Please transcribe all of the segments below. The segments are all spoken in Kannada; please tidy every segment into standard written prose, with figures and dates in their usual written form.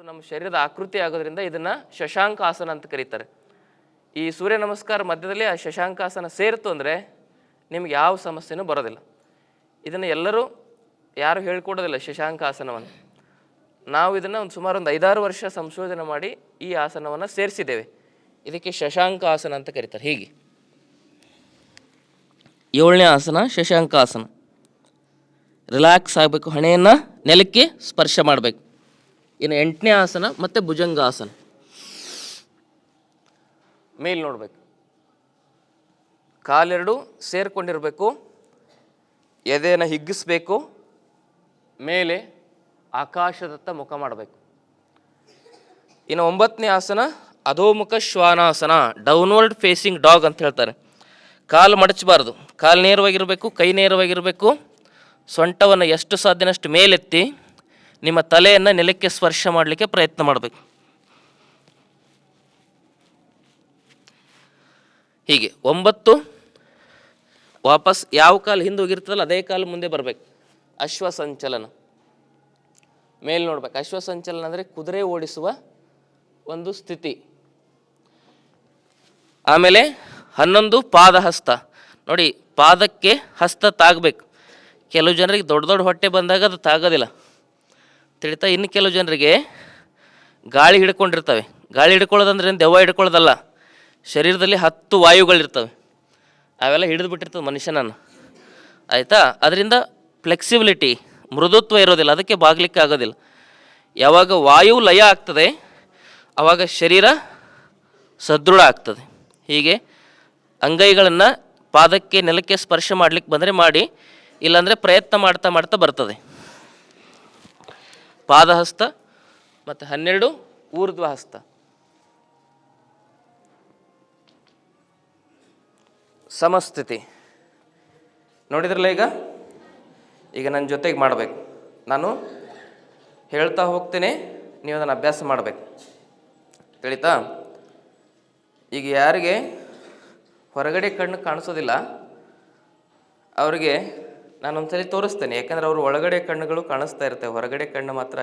ನಮ್ಮ ಶರೀರದ ಆಕೃತಿ ಆಗೋದ್ರಿಂದ ಇದನ್ನು ಶಶಾಂಕಾಸನ ಅಂತ ಕರೀತಾರೆ. ಈ ಸೂರ್ಯ ನಮಸ್ಕಾರ ಮಧ್ಯದಲ್ಲಿ ಆ ಶಶಾಂಕಾಸನ ಸೇರಿತು ಅಂದರೆ ನಿಮ್ಗೆ ಯಾವ ಸಮಸ್ಯೆನೂ ಬರೋದಿಲ್ಲ. ಇದನ್ನು ಎಲ್ಲರೂ ಯಾರು ಹೇಳ್ಕೊಡೋದಿಲ್ಲ ಶಶಾಂಕಾಸನವನ್ನು. ನಾವು ಇದನ್ನು ಸುಮಾರು ಒಂದು 5-6 ವರ್ಷ ಸಂಶೋಧನೆ ಮಾಡಿ ಈ ಆಸನವನ್ನು ಸೇರಿಸಿದ್ದೇವೆ. ಇದಕ್ಕೆ ಶಶಾಂಕಾಸನ ಅಂತ ಕರೀತಾರೆ. ಹೀಗೆ 7ನೇ ಆಸನ ಶಶಾಂಕಾಸನ. ರಿಲ್ಯಾಕ್ಸ್ ಆಗಬೇಕು, ಹಣೆಯನ್ನು ನೆಲಕ್ಕೆ ಸ್ಪರ್ಶ ಮಾಡಬೇಕು. ಇನ್ನು 8ನೇ ಆಸನ ಮತ್ತು ಭುಜಂಗಾಸನ. ಮೇಲೆ ನೋಡಬೇಕು, ಕಾಲೆರಡು ಸೇರ್ಕೊಂಡಿರಬೇಕು, ಎದೆಯನ್ನು ಹಿಗ್ಗಿಸ್ಬೇಕು, ಮೇಲೆ ಆಕಾಶದತ್ತ ಮುಖ ಮಾಡಬೇಕು. ಇನ್ನು 9ನೇ ಆಸನ ಅಧೋಮುಖ ಶ್ವಾನಾಸನ, ಡೌನ್ವರ್ಡ್ ಫೇಸಿಂಗ್ ಡಾಗ್ ಅಂತ ಹೇಳ್ತಾರೆ. ಕಾಲು ಮಡಚಬಾರ್ದು, ಕಾಲು ನೇರವಾಗಿರಬೇಕು, ಕೈ ನೇರವಾಗಿರಬೇಕು. ಸೊಂಟವನ್ನು ಎಷ್ಟು ಸಾಧ್ಯನಷ್ಟು ಮೇಲೆತ್ತಿ ನಿಮ್ಮ ತಲೆಯನ್ನು ನೆಲಕ್ಕೆ ಸ್ಪರ್ಶ ಮಾಡಲಿಕ್ಕೆ ಪ್ರಯತ್ನ ಮಾಡಬೇಕು. ಹೀಗೆ 9 ವಾಪಸ್ ಯಾವ ಕಾಲು ಹಿಂದೆ ಹೋಗಿರ್ತದಲ್ಲ ಅದೇ ಕಾಲು ಮುಂದೆ ಬರಬೇಕು. ಅಶ್ವಸಂಚಲನ. ಮೇಲೆ ನೋಡ್ಬೇಕು. ಅಶ್ವಸಂಚಲನ ಅಂದರೆ ಕುದುರೆ ಓಡಿಸುವ ಒಂದು ಸ್ಥಿತಿ. ಆಮೇಲೆ 11 ಪಾದಹಸ್ತ. ನೋಡಿ, ಪಾದಕ್ಕೆ ಹಸ್ತ ತಾಗಬೇಕು. ಕೆಲವು ಜನರಿಗೆ ದೊಡ್ಡ ದೊಡ್ಡ ಹೊಟ್ಟೆ ಬಂದಾಗ ಅದು ತಾಗೋದಿಲ್ಲ ತಿಳಿತಾ. ಇನ್ನು ಕೆಲವು ಜನರಿಗೆ ಗಾಳಿ ಹಿಡ್ಕೊಂಡಿರ್ತವೆ. ಗಾಳಿ ಹಿಡ್ಕೊಳ್ಳೋದಂದ್ರೆ ದೆವ್ವ ಹಿಡ್ಕೊಳ್ಳೋದಲ್ಲ, ಶರೀರದಲ್ಲಿ 10 ವಾಯುಗಳಿರ್ತವೆ, ಅವೆಲ್ಲ ಹಿಡಿದು ಬಿಟ್ಟಿರ್ತವೆ ಮನುಷ್ಯನನ್ನು, ಆಯಿತಾ. ಅದರಿಂದ ಫ್ಲೆಕ್ಸಿಬಿಲಿಟಿ, ಮೃದುತ್ವ ಇರೋದಿಲ್ಲ, ಅದಕ್ಕೆ ಬಾಗ್ಲಿಕ್ಕೆ ಆಗೋದಿಲ್ಲ. ಯಾವಾಗ ವಾಯು ಲಯ ಆಗ್ತದೆ ಆವಾಗ ಶರೀರ ಸದೃಢ ಆಗ್ತದೆ. ಹೀಗೆ ಅಂಗೈಗಳನ್ನು ಪಾದಕ್ಕೆ ನೆಲಕ್ಕೆ ಸ್ಪರ್ಶ ಮಾಡಲಿಕ್ಕೆ ಬಂದರೆ ಮಾಡಿ, ಇಲ್ಲಾಂದರೆ ಪ್ರಯತ್ನ ಮಾಡ್ತಾ ಮಾಡ್ತಾ ಬರ್ತದೆ. ಪಾದಹಸ್ತ ಮತ್ತು 12 ಊರ್ಧ್ವ ಹಸ್ತ. ಸಮಸ್ಥಿತಿ ನೋಡಿದ್ರಲ್ಲ. ಈಗ ನನ್ನ ಜೊತೆಗೆ ಮಾಡಬೇಕು. ನಾನು ಹೇಳ್ತಾ ಹೋಗ್ತೇನೆ, ನೀವು ಅದನ್ನು ಅಭ್ಯಾಸ ಮಾಡಬೇಕು, ತಿಳಿತಾ. ಈಗ ಯಾರಿಗೆ ಹೊರಗಡೆ ಕಣ್ಣು ಕಾಣಿಸೋದಿಲ್ಲ ಅವರಿಗೆ ನಾನೊಂದ್ಸಲಿ ತೋರಿಸ್ತೇನೆ. ಯಾಕಂದರೆ ಅವರು ಒಳಗಡೆ ಕಣ್ಣುಗಳು ಕಾಣಿಸ್ತಾ ಇರ್ತವೆ, ಹೊರಗಡೆ ಕಣ್ಣು ಮಾತ್ರ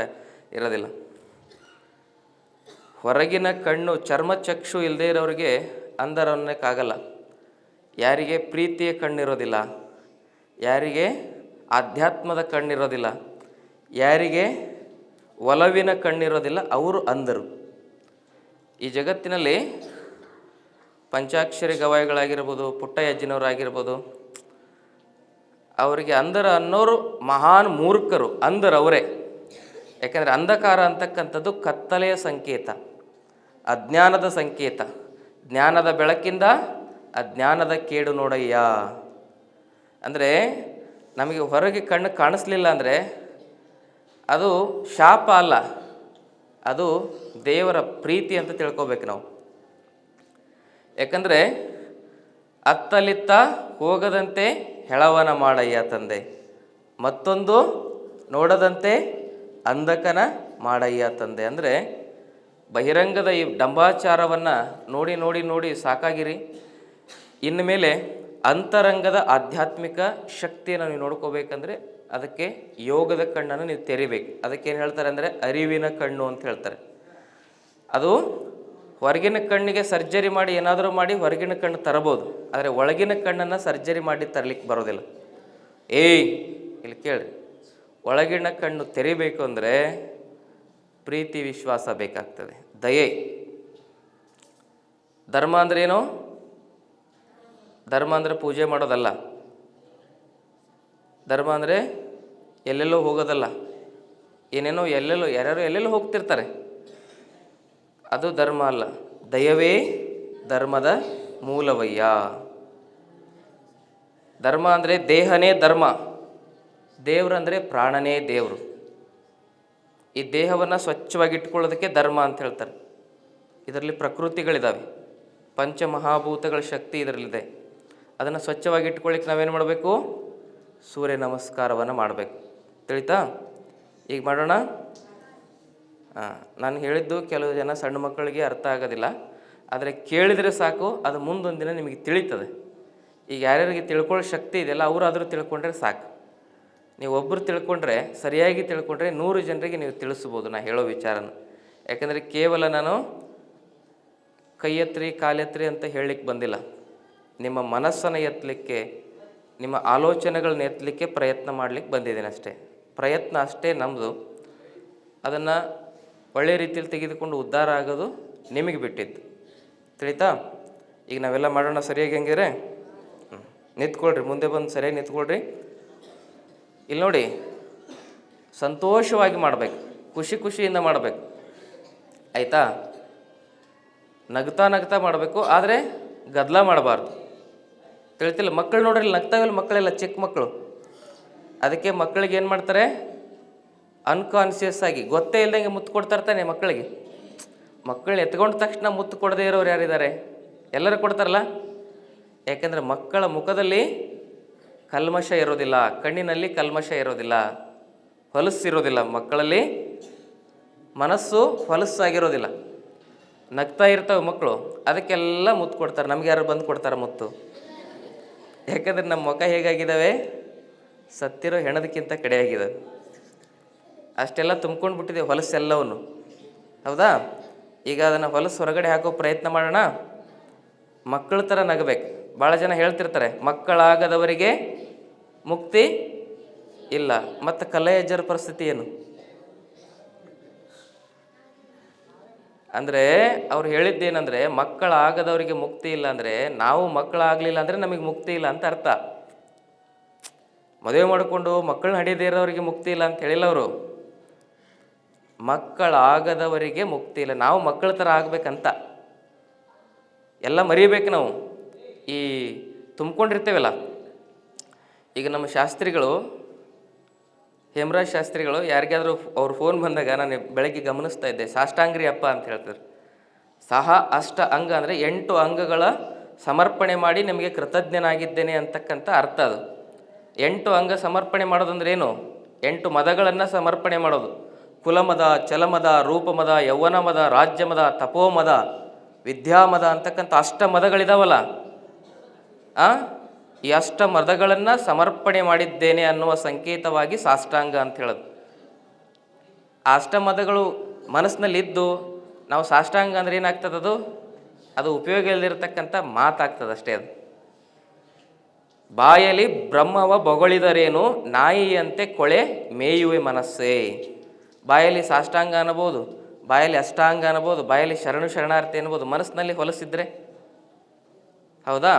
ಇರೋದಿಲ್ಲ. ಹೊರಗಿನ ಕಣ್ಣು ಚರ್ಮಚಕ್ಷು ಇಲ್ಲದೇ ಇರೋರಿಗೆ ಅಂಧರು ಅನ್ನೋಕ್ಕಾಗಲ್ಲ. ಯಾರಿಗೆ ಪ್ರೀತಿಯ ಕಣ್ಣಿರೋದಿಲ್ಲ, ಯಾರಿಗೆ ಆಧ್ಯಾತ್ಮದ ಕಣ್ಣಿರೋದಿಲ್ಲ, ಯಾರಿಗೆ ಒಲವಿನ ಕಣ್ಣಿರೋದಿಲ್ಲ ಅವರು ಅಂಧರು. ಈ ಜಗತ್ತಿನಲ್ಲಿ ಪಂಚಾಕ್ಷರಿ ಗವಾಯಿಗಳಾಗಿರ್ಬೋದು, ಪುಟ್ಟಯ್ಯಜ್ಜಿನವರಾಗಿರ್ಬೋದು, ಅವರಿಗೆ ಅಂಧರ ಅನ್ನೋರು ಮಹಾನ್ ಮೂರ್ಖರು. ಅಂಧರು ಅವರೇ. ಯಾಕೆಂದರೆ ಅಂಧಕಾರ ಅಂತಕ್ಕಂಥದ್ದು ಕತ್ತಲೆಯ ಸಂಕೇತ, ಅಜ್ಞಾನದ ಸಂಕೇತ. ಜ್ಞಾನದ ಬೆಳಕಿಂದ ಅಜ್ಞಾನದ ಕೇಡು ನೋಡಯ್ಯ. ಅಂದರೆ ನಮಗೆ ಹೊರಗೆ ಕಣ್ಣು ಕಾಣಿಸ್ಲಿಲ್ಲ ಅಂದರೆ ಅದು ಶಾಪ ಅಲ್ಲ, ಅದು ದೇವರ ಪ್ರೀತಿ ಅಂತ ತಿಳ್ಕೊಬೇಕು ನಾವು. ಯಾಕಂದರೆ ಅತ್ತಲಿತ್ತ ಹೋಗದಂತೆ ಹೆಳವನ ಮಾಡಯ್ಯ ತಂದೆ, ಮತ್ತೊಂದು ನೋಡದಂತೆ ಅಂಧಕನ ಮಾಡಯ್ಯ ತಂದೆ. ಅಂದರೆ ಬಹಿರಂಗದ ಈ ಡಂಬಾಚಾರವನ್ನು ನೋಡಿ ನೋಡಿ ನೋಡಿ ಸಾಕಾಗಿರಿ. ಇನ್ನು ಮೇಲೆ ಅಂತರಂಗದ ಆಧ್ಯಾತ್ಮಿಕ ಶಕ್ತಿಯನ್ನು ನೀವು ನೋಡ್ಕೋಬೇಕಂದ್ರೆ ಅದಕ್ಕೆ ಯೋಗದ ಕಣ್ಣನ್ನು ನೀವು ತೆರಿಬೇಕು. ಅದಕ್ಕೇನು ಹೇಳ್ತಾರೆ ಅಂದರೆ ಅರಿವಿನ ಕಣ್ಣು ಅಂತ ಹೇಳ್ತಾರೆ. ಅದು ಹೊರಗಿನ ಕಣ್ಣಿಗೆ ಸರ್ಜರಿ ಮಾಡಿ ಏನಾದರೂ ಮಾಡಿ ಹೊರಗಿನ ಕಣ್ಣು ತರಬೋದು, ಆದರೆ ಒಳಗಿನ ಕಣ್ಣನ್ನು ಸರ್ಜರಿ ಮಾಡಿ ತರಲಿಕ್ಕೆ ಬರೋದಿಲ್ಲ. ಇಲ್ಲಿ ಕೇಳಿ, ಒಳಗಿನ ಕಣ್ಣು ತೆರಿಬೇಕು ಅಂದರೆ ಪ್ರೀತಿ ವಿಶ್ವಾಸ ಬೇಕಾಗ್ತದೆ, ದಯೆ. ಧರ್ಮ ಅಂದರೆ ಏನು? ಧರ್ಮ ಅಂದರೆ ಪೂಜೆ ಮಾಡೋದಲ್ಲ. ಧರ್ಮ ಅಂದರೆ ಎಲ್ಲೆಲ್ಲೋ ಹೋಗೋದಲ್ಲ. ಏನೇನೋ ಯಾರ್ಯಾರು ಎಲ್ಲೆಲ್ಲೋ ಹೋಗ್ತಿರ್ತಾರೆ, ಅದು ಧರ್ಮ ಅಲ್ಲ. ದಯವೇ ಧರ್ಮದ ಮೂಲವಯ್ಯ. ಧರ್ಮ ಅಂದರೆ ದೇಹನೇ ಧರ್ಮ, ದೇವ್ರಂದರೆ ಪ್ರಾಣನೇ ದೇವರು. ಈ ದೇಹವನ್ನು ಸ್ವಚ್ಛವಾಗಿ ಇಟ್ಕೊಳ್ಳೋದಕ್ಕೆ ಧರ್ಮ ಅಂತ ಹೇಳ್ತಾರೆ. ಇದರಲ್ಲಿ ಪ್ರಕೃತಿಗಳಿದ್ದಾವೆ, ಪಂಚಮಹಾಭೂತಗಳ ಶಕ್ತಿ ಇದರಲ್ಲಿದೆ. ಅದನ್ನು ಸ್ವಚ್ಛವಾಗಿ ಇಟ್ಕೊಳ್ಳಿಕ್ಕೆ ನಾವೇನು ಮಾಡಬೇಕು? ಸೂರ್ಯ ನಮಸ್ಕಾರವನ್ನು ಮಾಡಬೇಕು, ತಿಳಿತಾ. ಈಗ ಮಾಡೋಣ. ನಾನು ಹೇಳಿದ್ದು ಕೆಲವು ಜನ ಸಣ್ಣ ಮಕ್ಕಳಿಗೆ ಅರ್ಥ ಆಗೋದಿಲ್ಲ, ಆದರೆ ಕೇಳಿದರೆ ಸಾಕು, ಅದು ಮುಂದೊಂದು ದಿನ ನಿಮಗೆ ತಿಳಿತದೆ. ಈಗ ಯಾರ್ಯಾರಿಗೆ ತಿಳ್ಕೊಳ್ಳೋ ಶಕ್ತಿ ಇದೆಯಲ್ಲ ಅವರಾದರೂ ತಿಳ್ಕೊಂಡ್ರೆ ಸಾಕು. ನೀವು ಒಬ್ಬರು ತಿಳ್ಕೊಂಡ್ರೆ, ಸರಿಯಾಗಿ ತಿಳ್ಕೊಂಡ್ರೆ 100 ಜನರಿಗೆ ನೀವು ತಿಳಿಸ್ಬೋದು ನಾ ಹೇಳೋ ವಿಚಾರನ. ಯಾಕಂದರೆ ಕೇವಲ ನಾನು ಕೈ ಎತ್ತರಿ ಕಾಲೆತ್ತರಿ ಅಂತ ಹೇಳಲಿಕ್ಕೆ ಬಂದಿಲ್ಲ. ನಿಮ್ಮ ಮನಸ್ಸನ್ನು ಎತ್ತಲಿಕ್ಕೆ, ನಿಮ್ಮ ಆಲೋಚನೆಗಳನ್ನ ಎತ್ತಲಿಕ್ಕೆ ಪ್ರಯತ್ನ ಮಾಡಲಿಕ್ಕೆ ಬಂದಿದ್ದೇನೆ ಅಷ್ಟೇ. ಪ್ರಯತ್ನ ಅಷ್ಟೇ ನಮ್ಮದು. ಅದನ್ನು ಒಳ್ಳೆಯ ರೀತಿಯಲ್ಲಿ ತೆಗೆದುಕೊಂಡು ಉದ್ಧಾರ ಆಗೋದು ನಿಮಗೆ ಬಿಟ್ಟಿದ್ದು. ತಿಳಿತಾ? ಈಗ ನಾವೆಲ್ಲ ಮಾಡೋಣ ಸರಿಯಾಗಿ. ಹೆಂಗಿದ್ರೆ ನಿಂತ್ಕೊಳ್ರಿ, ಮುಂದೆ ಬಂದು ಸರಿಯಾಗಿ ನಿಂತ್ಕೊಳ್ರಿ. ಇಲ್ಲಿ ನೋಡಿ, ಸಂತೋಷವಾಗಿ ಮಾಡಬೇಕು, ಖುಷಿಯಿಂದ ಮಾಡಬೇಕು. ಆಯಿತಾ? ನಗ್ತಾ ಮಾಡಬೇಕು, ಆದರೆ ಗದ್ದಲ ಮಾಡಬಾರ್ದು. ತಿಳಿತಿಲ್ಲ? ಮಕ್ಕಳು ನೋಡ್ರಿ, ನಗ್ತಾವಿಲ್ಲ ಮಕ್ಕಳೆಲ್ಲ, ಚಿಕ್ಕ ಮಕ್ಕಳು. ಅದಕ್ಕೆ ಮಕ್ಕಳಿಗೆ ಏನು ಮಾಡ್ತಾರೆ, ಅನ್ಕಾನ್ಷಿಯಸ್ ಆಗಿ ಗೊತ್ತೇ ಇಲ್ದಂಗೆ ಮುತ್ತು ಕೊಡ್ತಾ ಇರ್ತಾನೆ ಮಕ್ಕಳಿಗೆ. ಮಕ್ಕಳನ್ನ ಎತ್ಕೊಂಡ ತಕ್ಷಣ ಮುತ್ತು ಕೊಡದೇ ಇರೋರು ಯಾರಿದ್ದಾರೆ? ಎಲ್ಲರೂ ಕೊಡ್ತಾರಲ್ಲ. ಯಾಕೆಂದರೆ ಮಕ್ಕಳ ಮುಖದಲ್ಲಿ ಕಲ್ಮಶ ಇರೋದಿಲ್ಲ, ಕಣ್ಣಿನಲ್ಲಿ ಕಲ್ಮಶ ಇರೋದಿಲ್ಲ, ಹೊಲಸ್ಸಿರೋದಿಲ್ಲ. ಮಕ್ಕಳಲ್ಲಿ ಮನಸ್ಸು ಹೊಲಸ್ಸಾಗಿರೋದಿಲ್ಲ. ನಗ್ತಾ ಇರ್ತವೆ ಮಕ್ಕಳು, ಅದಕ್ಕೆಲ್ಲ ಮುತ್ತು ಕೊಡ್ತಾರೆ. ನಮ್ಗೆ ಯಾರು ಬಂದು ಕೊಡ್ತಾರೆ ಮುತ್ತು? ಯಾಕಂದರೆ ನಮ್ಮ ಮುಖ ಹೇಗಾಗಿದ್ದಾವೆ, ಸತ್ತಿರೋ ಹೆಣದಕ್ಕಿಂತ ಕಡೆಯಾಗಿದ್ದಾವೆ. ಅಷ್ಟೆಲ್ಲ ತುಂಬ್ಕೊಂಡು ಬಿಟ್ಟಿದ್ದೇವೆ ಹೊಲಸೆಲ್ಲವನ್ನು. ಹೌದಾ? ಈಗ ಅದನ್ನು ಹೊಲಸು ಹೊರಗಡೆ ಹಾಕೋ ಪ್ರಯತ್ನ ಮಾಡೋಣ. ಮಕ್ಕಳ ಥರ ನಗಬೇಕು. ಭಾಳ ಜನ ಹೇಳ್ತಿರ್ತಾರೆ, ಮಕ್ಕಳಾಗದವರಿಗೆ ಮುಕ್ತಿ ಇಲ್ಲ. ಮತ್ತು ಕಲ್ಲಯ್ಯಜ್ಜರ ಪರಿಸ್ಥಿತಿ ಏನು ಅಂದರೆ, ಅವ್ರು ಹೇಳಿದ್ದೇನೆಂದರೆ, ಮಕ್ಕಳಾಗದವರಿಗೆ ಮುಕ್ತಿ ಇಲ್ಲ ಅಂದರೆ ನಾವು ಮಕ್ಕಳಾಗಲಿಲ್ಲ ಅಂದರೆ ನಮಗೆ ಮುಕ್ತಿ ಇಲ್ಲ ಅಂತ ಅರ್ಥ. ಮದುವೆ ಮಾಡಿಕೊಂಡು ಮಕ್ಕಳನ್ನ ಹಡಿಯದೇ ಇರೋರಿಗೆ ಮುಕ್ತಿ ಇಲ್ಲ ಅಂತ ಹೇಳಿಲ್ಲ ಅವರು. ಮಕ್ಕಳಾಗದವರಿಗೆ ಮುಕ್ತಿ ಇಲ್ಲ. ನಾವು ಮಕ್ಕಳ ಥರ ಆಗಬೇಕಂತ ಎಲ್ಲ ಮರಿಬೇಕು ನಾವು. ಈ ತುಂಬ್ಕೊಂಡಿರ್ತೇವಲ್ಲ, ಈಗ ನಮ್ಮ ಶಾಸ್ತ್ರಿಗಳು, ಹೇಮರಾಜ್ ಶಾಸ್ತ್ರಿಗಳು, ಯಾರಿಗಾದರೂ ಅವ್ರ ಫೋನ್ ಬಂದಾಗ ನಾನು ಬೆಳಗ್ಗೆ ಗಮನಿಸ್ತಾ ಇದ್ದೆ, ಸಾಷ್ಟಾಂಗ್ರಿ ಅಪ್ಪ ಅಂತ ಹೇಳ್ತಾರೆ. ಸಹ ಅಷ್ಟ ಅಂಗ ಅಂದರೆ 8 ಅಂಗಗಳ ಸಮರ್ಪಣೆ ಮಾಡಿ ನಿಮಗೆ ಕೃತಜ್ಞನಾಗಿದ್ದೇನೆ ಅಂತಕ್ಕಂಥ ಅರ್ಥ ಅದು. 8 ಅಂಗ ಸಮರ್ಪಣೆ ಮಾಡೋದಂದ್ರೆ ಏನು? 8 ಮದಗಳನ್ನು ಸಮರ್ಪಣೆ ಮಾಡೋದು. ಕುಲಮದ, ಚಲಮದ, ರೂಪಮದ, ಯೌವನಮದ, ರಾಜ್ಯಮದ, ತಪೋಮದ, ವಿದ್ಯಾಮದ ಅಂತಕ್ಕಂಥ 8 ಮದಗಳಿದಾವಲ್ಲ. ಈ 8 ಮದಗಳನ್ನು ಸಮರ್ಪಣೆ ಮಾಡಿದ್ದೇನೆ ಅನ್ನುವ ಸಂಕೇತವಾಗಿ ಸಾಷ್ಟಾಂಗ ಅಂತ ಹೇಳೋದು. ಆ 8 ಮದಗಳು ಮನಸ್ಸಿನಲ್ಲಿದ್ದು ನಾವು ಸಾಷ್ಟಾಂಗ ಅಂದರೆ ಏನಾಗ್ತದೆ? ಅದು ಉಪಯೋಗ ಇಲ್ಲದಿರತಕ್ಕಂಥ ಮಾತಾಗ್ತದೆ ಅಷ್ಟೇ. ಅದು ಬಾಯಲ್ಲಿ ಬ್ರಹ್ಮವ ಬೊಗಳಿದರೇನು, ನಾಯಿಯಂತೆ ಕೊಳೆ ಮೇಯುವೆ ಮನಸ್ಸೇ. ಬಾಯಲ್ಲಿ ಸಾಷ್ಟಾಂಗ ಅನ್ನಬೋದು, ಬಾಯಲ್ಲಿ ಅಷ್ಟಾಂಗ ಅನ್ನಬೋದು, ಬಾಯಲ್ಲಿ ಶರಣಾರ್ಥಿ ಅನ್ನಬೋದು. ಮನಸ್ಸಿನಲ್ಲಿ ಹೊಲಸಿದ್ರೆ ಹೌದಾ?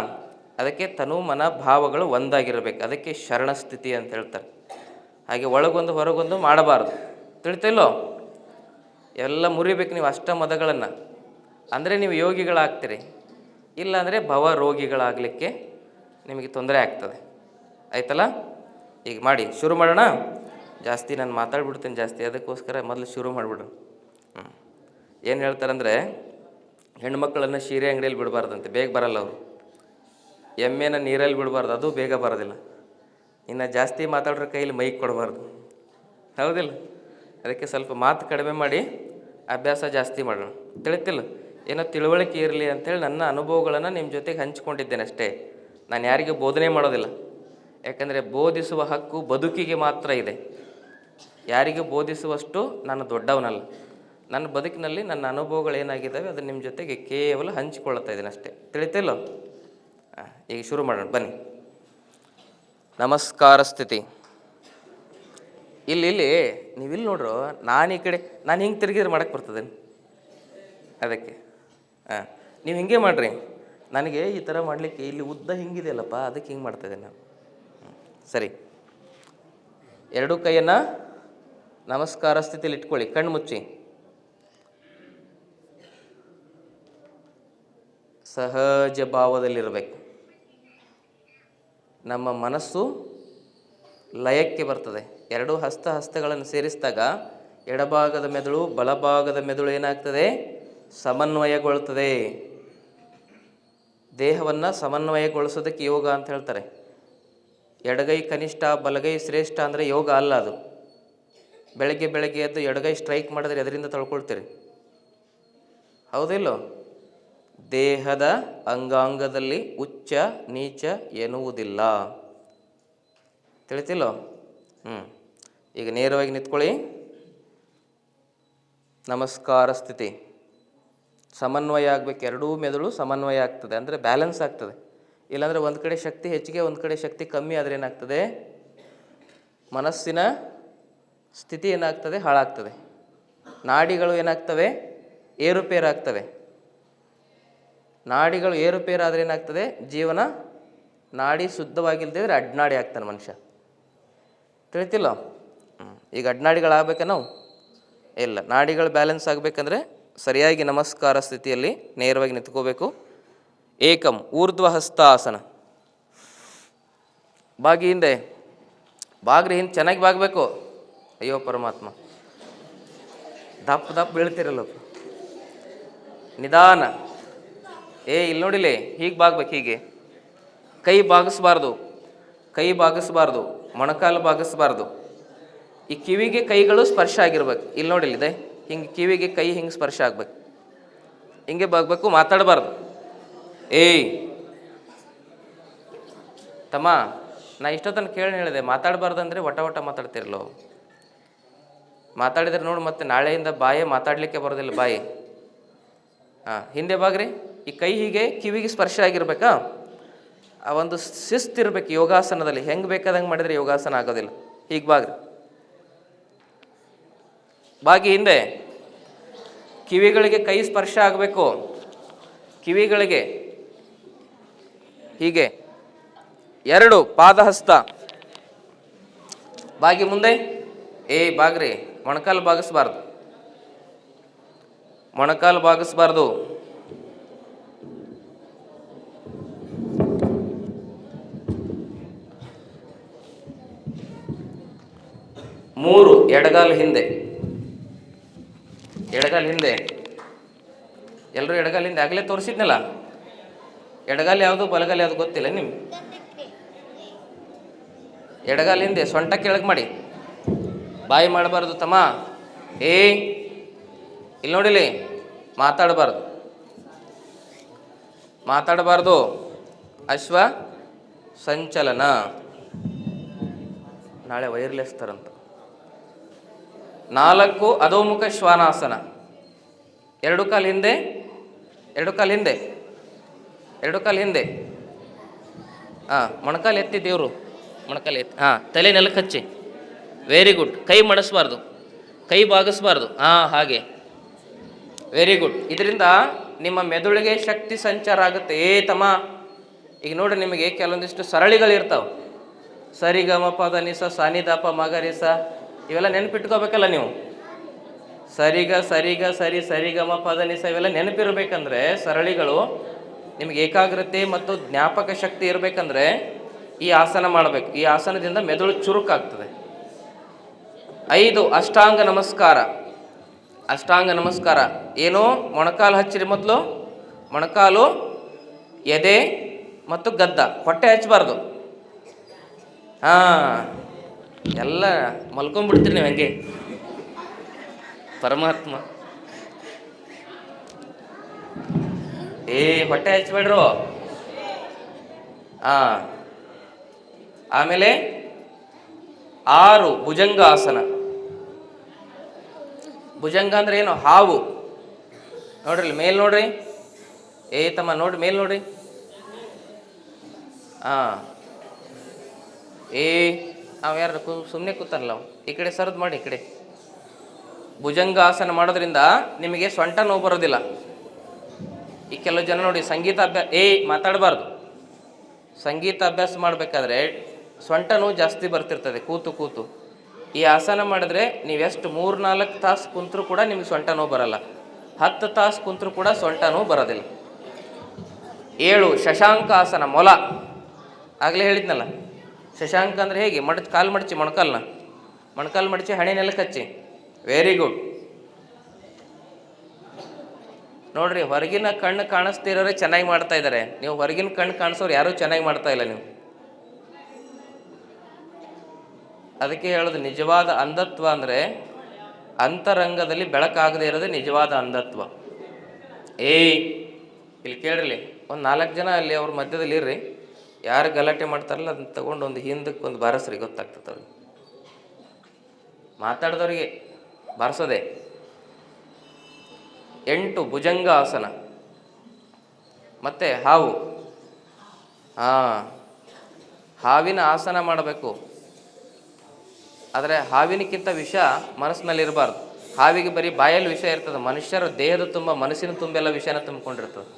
ಅದಕ್ಕೆ ತನು ಮನ ಭಾವಗಳು ಒಂದಾಗಿರಬೇಕು. ಅದಕ್ಕೆ ಶರಣ ಸ್ಥಿತಿ ಅಂತ ಹೇಳ್ತಾರೆ. ಹಾಗೆ ಒಳಗೊಂದು ಹೊರಗೊಂದು ಮಾಡಬಾರ್ದು. ತಿಳಿತಿಲ್ಲೋ? ಎಲ್ಲ ಮುರಿಬೇಕು ನೀವು 8 ಮದಗಳನ್ನು. ಅಂದರೆ ನೀವು ಯೋಗಿಗಳಾಗ್ತೀರಿ. ಇಲ್ಲಾಂದರೆ ಭವ ರೋಗಿಗಳಾಗಲಿಕ್ಕೆ ನಿಮಗೆ ತೊಂದರೆ ಆಗ್ತದೆ. ಆಯ್ತಲ್ಲ? ಈಗ ಮಾಡಿ, ಶುರು ಮಾಡೋಣ. ಜಾಸ್ತಿ ನಾನು ಮಾತಾಡ್ಬಿಡ್ತೀನಿ ಜಾಸ್ತಿ, ಅದಕ್ಕೋಸ್ಕರ ಮೊದಲು ಶುರು ಮಾಡಿಬಿಡ್ರಿ. ಏನು ಹೇಳ್ತಾರಂದರೆ, ಹೆಣ್ಮಕ್ಳನ್ನು ಸೀರೆ ಅಂಗಡಿಯಲ್ಲಿ ಬಿಡಬಾರ್ದಂತೆ, ಬೇಗ ಬರಲ್ಲ ಅವರು. ಎಮ್ಮೆನ ನೀರಲ್ಲಿ ಬಿಡಬಾರ್ದು, ಅದು ಬೇಗ ಬರೋದಿಲ್ಲ. ಇನ್ನು ಜಾಸ್ತಿ ಮಾತಾಡ್ರ ಕೈಲಿ ಮೈಕ್ ಕೊಡಬಾರ್ದು. ಹೌದಿಲ್ಲ? ಅದಕ್ಕೆ ಸ್ವಲ್ಪ ಮಾತು ಕಡಿಮೆ ಮಾಡಿ ಅಭ್ಯಾಸ ಜಾಸ್ತಿ ಮಾಡೋಣ. ತಿಳಿತಿಲ್ಲ? ಏನೋ ತಿಳುವಳಿಕೆ ಇರಲಿ ಅಂಥೇಳಿ ನನ್ನ ಅನುಭವಗಳನ್ನು ನಿಮ್ಮ ಜೊತೆಗೆ ಹಂಚ್ಕೊಂಡಿದ್ದೇನೆ ಅಷ್ಟೇ. ನಾನು ಯಾರಿಗೂ ಬೋಧನೆ ಮಾಡೋದಿಲ್ಲ. ಯಾಕಂದರೆ ಬೋಧಿಸುವ ಹಕ್ಕು ಬದುಕಿಗೆ ಮಾತ್ರ ಇದೆ. ಯಾರಿಗೂ ಬೋಧಿಸುವಷ್ಟು ನಾನು ದೊಡ್ಡವನಲ್ಲ. ನನ್ನ ಬದುಕಿನಲ್ಲಿ ನನ್ನ ಅನುಭವಗಳು ಏನಾಗಿದ್ದಾವೆ ಅದನ್ನು ನಿಮ್ಮ ಜೊತೆಗೆ ಕೇವಲ ಹಂಚಿಕೊಳ್ಳುತ್ತಾ ಇದ್ದೀನಿ ಅಷ್ಟೇ. ತಿಳಿತಿಲ್ಲೋ? ಈಗ ಶುರು ಮಾಡೋಣ ಬನ್ನಿ. ನಮಸ್ಕಾರ ಸ್ಥಿತಿ. ಇಲ್ಲಿ ನೀವಿಲ್ಲಿ ನೋಡ್ರು, ನಾನು ಈ ಕಡೆ ನಾನು ಹಿಂಗೆ ತಿರುಗಿದ್ರೆ ಮಾಡೋಕ್ಕೆ ಬರ್ತದೇನು? ಅದಕ್ಕೆ ನೀವು ಹಿಂಗೆ ಮಾಡಿರಿ. ನನಗೆ ಈ ಥರ ಮಾಡಲಿಕ್ಕೆ ಇಲ್ಲಿ ಉದ್ದ ಹಿಂಗಿದೆಯಲ್ಲಪ್ಪ, ಅದಕ್ಕೆ ಹಿಂಗೆ ಮಾಡ್ತಾಯಿದ್ದೆ ನಾನು. ಸರಿ, 2 ಕೈಯನ್ನು ನಮಸ್ಕಾರ ಸ್ಥಿತಿಯಲ್ಲಿ ಇಟ್ಕೊಳ್ಳಿ. ಕಣ್ಣು ಮುಚ್ಚಿ. ಸಹಜ ಭಾವದಲ್ಲಿರಬೇಕು. ನಮ್ಮ ಮನಸ್ಸು ಲಯಕ್ಕೆ ಬರ್ತದೆ. 2 ಹಸ್ತಗಳನ್ನು ಸೇರಿಸಿದಾಗ ಎಡಭಾಗದ ಮೆದುಳು ಬಲಭಾಗದ ಮೆದುಳು ಏನಾಗ್ತದೆ? ಸಮನ್ವಯಗೊಳ್ತದೆ. ದೇಹವನ್ನು ಸಮನ್ವಯಗೊಳಿಸೋದಕ್ಕೆ ಯೋಗ ಅಂತ ಹೇಳ್ತಾರೆ. ಎಡಗೈ ಕನಿಷ್ಠ ಬಲಗೈ ಶ್ರೇಷ್ಠ ಅಂದರೆ ಯೋಗ ಅಲ್ಲ ಅದು. ಬೆಳಗ್ಗೆ ಎದ್ದು ಎಡಗೈ ಸ್ಟ್ರೈಕ್ ಮಾಡಿದ್ರೆ ಅದರಿಂದ ತಳ್ಕೊಳ್ತೀರಿ. ಹೌದಿಲ್ಲೋ? ದೇಹದ ಅಂಗಾಂಗದಲ್ಲಿ ಉಚ್ಚ ನೀಚ ಎನ್ನುವುದಿಲ್ಲ. ತಿಳಿತಿಲ್ಲೋ? ಈಗ ನೇರವಾಗಿ ನಿಂತ್ಕೊಳ್ಳಿ. ನಮಸ್ಕಾರ ಸ್ಥಿತಿ. ಸಮನ್ವಯ ಆಗಬೇಕು, ಎರಡೂ ಮೆದುಳು ಸಮನ್ವಯ ಆಗ್ತದೆ, ಅಂದರೆ ಬ್ಯಾಲೆನ್ಸ್ ಆಗ್ತದೆ. ಇಲ್ಲಾಂದರೆ ಒಂದು ಕಡೆ ಶಕ್ತಿ ಹೆಚ್ಚಿಗೆ, ಒಂದು ಕಡೆ ಶಕ್ತಿ ಕಮ್ಮಿ ಆದರೆ ಏನಾಗ್ತದೆ, ಮನಸ್ಸಿನ ಸ್ಥಿತಿ ಏನಾಗ್ತದೆ, ಹಾಳಾಗ್ತದೆ. ನಾಡಿಗಳು ಏನಾಗ್ತವೆ, ಏರುಪೇರಾಗ್ತವೆ. ನಾಡಿಗಳು ಏರುಪೇರಾದರೆ ಏನಾಗ್ತದೆ, ಜೀವನ ನಾಡಿ ಶುದ್ಧವಾಗಿಲ್ದಿದ್ರೆ ಅಡ್ನಾಡಿ ಆಗ್ತಾನೆ ಮನುಷ್ಯ. ತಿಳಿತಿಲ್ಲ? ಈಗ ಅಡ್ನಾಡಿಗಳಾಗಬೇಕ ನಾವು ಇಲ್ಲ. ನಾಡಿಗಳು ಬ್ಯಾಲೆನ್ಸ್ ಆಗಬೇಕಂದ್ರೆ ಸರಿಯಾಗಿ ನಮಸ್ಕಾರ ಸ್ಥಿತಿಯಲ್ಲಿ ನೇರವಾಗಿ ನಿಂತ್ಕೋಬೇಕು. ಏಕಂ ಊರ್ಧ್ವ ಹಸ್ತಾಸನ. ಬಾಗಿ ಹಿಂದೆ, ಬಾಗ್ರಿ ಹಿಂದೆ ಚೆನ್ನಾಗಿ ಬಾಗಬೇಕು. ಅಯ್ಯೋ ಪರಮಾತ್ಮ, ದಪ್ಪ ದಪ್ಪ ಬೀಳ್ತಿರಲ್ಲ, ನಿಧಾನ. ಇಲ್ಲಿ ನೋಡಿಲಿ, ಹೀಗೆ ಬಾಗ್ಬೇಕು. ಹೀಗೆ ಕೈ ಬಾಗಿಸ್ಬಾರ್ದು, ಕೈ ಬಾಗಿಸ್ಬಾರ್ದು, ಮೊಣಕಾಲು ಬಾಗಿಸ್ಬಾರ್ದು. ಈ ಕಿವಿಗೆ ಕೈಗಳು ಸ್ಪರ್ಶ ಆಗಿರ್ಬೇಕು. ಇಲ್ಲಿ ನೋಡಿಲ್ಲಿದೆ, ಹಿಂಗೆ ಕಿವಿಗೆ ಕೈ ಹಿಂಗೆ ಸ್ಪರ್ಶ ಆಗ್ಬೇಕು. ಹಿಂಗೆ ಬಾಗಬೇಕು, ಮಾತಾಡಬಾರ್ದು. ತಮ್ಮ, ನಾ ಇಷ್ಟೊತ್ತನ ಕೇಳಿ ಹೇಳಿದೆ ಮಾತಾಡಬಾರ್ದು ಅಂದರೆ ಒಟ ಒಟ ಮಾತಾಡ್ತಿರಲ್ಲೋ. ಮಾತಾಡಿದ್ರೆ ನೋಡಿ ಮತ್ತೆ ನಾಳೆಯಿಂದ ಬಾಯೇ ಮಾತಾಡಲಿಕ್ಕೆ ಬರೋದಿಲ್ಲ, ಬಾಯಿ. ಹಿಂದೆ ಬಾಗ್ರಿ. ಈ ಕೈ ಹೀಗೆ ಕಿವಿಗೆ ಸ್ಪರ್ಶ ಆಗಿರ್ಬೇಕಾ. ಆ ಒಂದು ಶಿಸ್ತಿರ್ಬೇಕು ಯೋಗಾಸನದಲ್ಲಿ. ಹೆಂಗೆ ಬೇಕಾದಂಗೆ ಮಾಡಿದರೆ ಯೋಗಾಸನ ಆಗೋದಿಲ್ಲ. ಹೀಗೆ ಬಾಗ್ರಿ. ಬಾಗಿ ಹಿಂದೆ ಕಿವಿಗಳಿಗೆ ಕೈ ಸ್ಪರ್ಶ ಆಗಬೇಕು. ಕಿವಿಗಳಿಗೆ ಹೀಗೆ ಎರಡು ಪಾದಹಸ್ತ. ಬಾಗಿ ಮುಂದೆ. ಬಾಗ್ರಿ. ಮೊಣಕಾಲು ಬಾಗಿಸ್ಬಾರ್ದು, ಮೊಣಕಾಲು ಬಾಗಿಸ್ಬಾರ್ದು. ಮೂರು ಎಡಗಾಲು ಹಿಂದೆ. ಎಡಗಾಲು ಹಿಂದೆ. ಎಲ್ಲರೂ ಎಡಗಾಲು ಹಿಂದೆ ಆಗಲೇ ತೋರಿಸಿದ್ನಲ್ಲ. ಎಡಗಾಲು ಯಾವುದು ಬಲಗಾಲು ಯಾವುದು ಗೊತ್ತಿಲ್ಲ ನಿಮ್ಗೆ. ಎಡಗಾಲು ಹಿಂದೆ, ಸೊಂಟ ಕೆಳಗೆ ಮಾಡಿ. ಬಾಯಿ ಮಾಡಬಾರ್ದು ತಮ್ಮ. ಇಲ್ಲಿ ನೋಡಿಲಿ, ಮಾತಾಡಬಾರ್ದು, ಮಾತಾಡಬಾರ್ದು. ಅಶ್ವ ಸಂಚಲನ. ನಾಳೆ ವೈರ್ಲೆಸ್ ತರಂತ. 4 ಅಧೋಮುಖ ಶ್ವಾನಾಸನ. ಎರಡು ಕಾಲು ಹಿಂದೆ, ಎರಡು ಕಾಲು ಹಿಂದೆ, ಎರಡು ಕಾಲು ಹಿಂದೆ. ಮೊಣಕಾಲು ಎತ್ತಿ ದೇವರು, ಮೊಣಕಾಲು ಎತ್ತಿ. ತಲೆ ನೆಲಕ್ಕೆ ಹಚ್ಚಿ. Very good. ಕೈ ಮಡಿಸ್ಬಾರ್ದು, ಕೈ ಬಾಗಿಸ್ಬಾರ್ದು. ಹಾಗೆ. Very good. ಇದರಿಂದ ನಿಮ್ಮ ಮೆದುಳಿಗೆ ಶಕ್ತಿ ಸಂಚಾರ ಆಗುತ್ತೆ. ತಮ್ಮ, ಈಗ ನೋಡ್ರಿ, ನಿಮಗೆ ಕೆಲವೊಂದಿಷ್ಟು ಸರಳಿಗಳಿರ್ತಾವೆ. ಸರಿಗಮ ಪದ ನಿಸ, ಸಾನಿದಾಪ ಮಗರಿಸ, ಇವೆಲ್ಲ ನೆನಪಿಟ್ಕೋಬೇಕಲ್ಲ ನೀವು. ಸರಿಗ ಸರಿಗ ಸರಿ ಸರಿಗಮ ಪದ ನಿಸ ಇವೆಲ್ಲ ನೆನಪಿರ್ಬೇಕಂದ್ರೆ ಸರಳಿಗಳು ನಿಮಗೆ ಏಕಾಗ್ರತೆ ಮತ್ತು ಜ್ಞಾಪಕ ಶಕ್ತಿ ಇರಬೇಕಂದ್ರೆ ಈ ಆಸನ ಮಾಡಬೇಕು. ಈ ಆಸನದಿಂದ ಮೆದುಳು ಚುರುಕಾಗ್ತದೆ. 5 ಅಷ್ಟಾಂಗ ನಮಸ್ಕಾರ. ಅಷ್ಟಾಂಗ ನಮಸ್ಕಾರ ಏನು? ಮೊಣಕಾಲು ಹಚ್ಚಿರಿ. ಮೊದಲು ಮೊಣಕಾಲು, ಎದೆ ಮತ್ತು ಗದ್ದ. ಹೊಟ್ಟೆ ಹಚ್ಚಬಾರ್ದು. ಎಲ್ಲ ಮಲ್ಕೊಂಡ್ಬಿಡ್ತೀರಿ ನೀವು ಹಂಗೆ. ಪರಮಾತ್ಮ, ಹೊಟ್ಟೆ ಹಚ್ಚಬೇಡ್ರು. ಆಮೇಲೆ 6 ಭುಜಂಗಾಸನ. ಭುಜಂಗ ಅಂದ್ರೆ ಏನು? ಹಾವು. ನೋಡ್ರಿ ಮೇಲ್ ನೋಡ್ರಿ. ತಮ್ಮ ನೋಡ್ರಿ, ಮೇಲ್ ನೋಡ್ರಿ. ಅವ ಯಾರು ಸುಮ್ಮನೆ ಕೂತಾರಲ್ಲ, ಈ ಕಡೆ ಸರದ್ ಮಾಡಿ. ಈ ಕಡೆ ಭುಜಂಗಾಸನ ಮಾಡೋದ್ರಿಂದ ನಿಮಗೆ ಸೊಂಟ ನೋವು ಬರೋದಿಲ್ಲ. ಈ ಕೆಲವು ಜನ ನೋಡಿ ಸಂಗೀತ ಅಭ್ಯಾಸ, ಮಾತಾಡಬಾರ್ದು. ಸಂಗೀತ ಅಭ್ಯಾಸ ಮಾಡಬೇಕಾದ್ರೆ ಸೊಂಟ ನೋವು ಜಾಸ್ತಿ ಬರ್ತಿರ್ತದೆ ಕೂತು ಕೂತು. ಈ ಆಸನ ಮಾಡಿದ್ರೆ ನೀವೆಷ್ಟು 3-4 ತಾಸು ಕುಂತರೂ ಕೂಡ ನಿಮ್ಗೆ ಸೊಂಟ ನೋವು ಬರಲ್ಲ. 10 ತಾಸು ಕುಂತರೂ ಕೂಡ ಸೊಂಟ ನೋವು ಬರೋದಿಲ್ಲ. 7 ಶಶಾಂಕ ಆಸನ. ಮೊಲ. ಆಗಲೇ ಹೇಳಿದ್ನಲ್ಲ, ಶಶಾಂಕ ಅಂದರೆ ಹೇಗೆ? ಕಾಲು ಮಡಚಿ, ಮೊಣಕಾಲು ಮಡಚಿ, ಹಣೆ ನೆಲಕ್ಕೆ ಹಚ್ಚಿ. Very good. ನೋಡ್ರಿ, ಹೊರಗಿನ ಕಣ್ಣು ಕಾಣಿಸ್ತಿರೋರೇ ಚೆನ್ನಾಗಿ ಮಾಡ್ತಾ ಇದ್ದಾರೆ. ನೀವು ಹೊರಗಿನ ಕಣ್ಣು ಕಾಣಿಸೋರು ಯಾರೂ ಚೆನ್ನಾಗಿ ಮಾಡ್ತಾ ಇಲ್ಲ ನೀವು. ಅದಕ್ಕೆ ಹೇಳೋದು, ನಿಜವಾದ ಅಂಧತ್ವ ಅಂದರೆ ಅಂತರಂಗದಲ್ಲಿ ಬೆಳಕಾಗದೇ ಇರೋದೇ ನಿಜವಾದ ಅಂಧತ್ವ. ಇಲ್ಲಿ ಕೇಳ್ರಿ, ಒಂದು 4 ಜನ ಅಲ್ಲಿ ಅವ್ರ ಮಧ್ಯದಲ್ಲಿ ಇರ್ರಿ. ಯಾರು ಗಲಾಟೆ ಮಾಡ್ತಾರಲ್ಲ ಅದನ್ನ ತಗೊಂಡು ಒಂದು ಹಿಂದಕ್ಕೆ ಒಂದು ಬಾರಿಸ್ರಿ, ಗೊತ್ತಾಗ್ತದೆ ಅವ್ರಿಗೆ. ಮಾತಾಡಿದವ್ರಿಗೆ ಬಾರಿಸೋದೆ. ಎಂಟು ಭುಜಂಗಾಸನ. ಮತ್ತು ಹಾವು, ಹಾವಿನ ಆಸನ ಮಾಡಬೇಕು. ಆದರೆ ಹಾವಿನಕ್ಕಿಂತ ವಿಷ ಮನಸ್ಸಿನಲ್ಲಿರಬಾರ್ದು. ಹಾವಿಗೆ ಬರೀ ಬಾಯಲ್ಲಿ ವಿಷ ಇರ್ತದೆ, ಮನುಷ್ಯರ ದೇಹದ ತುಂಬ ಮನಸ್ಸಿನ ತುಂಬೆಲ್ಲ ವಿಷಯನ ತುಂಬಿಕೊಂಡಿರ್ತದೆ.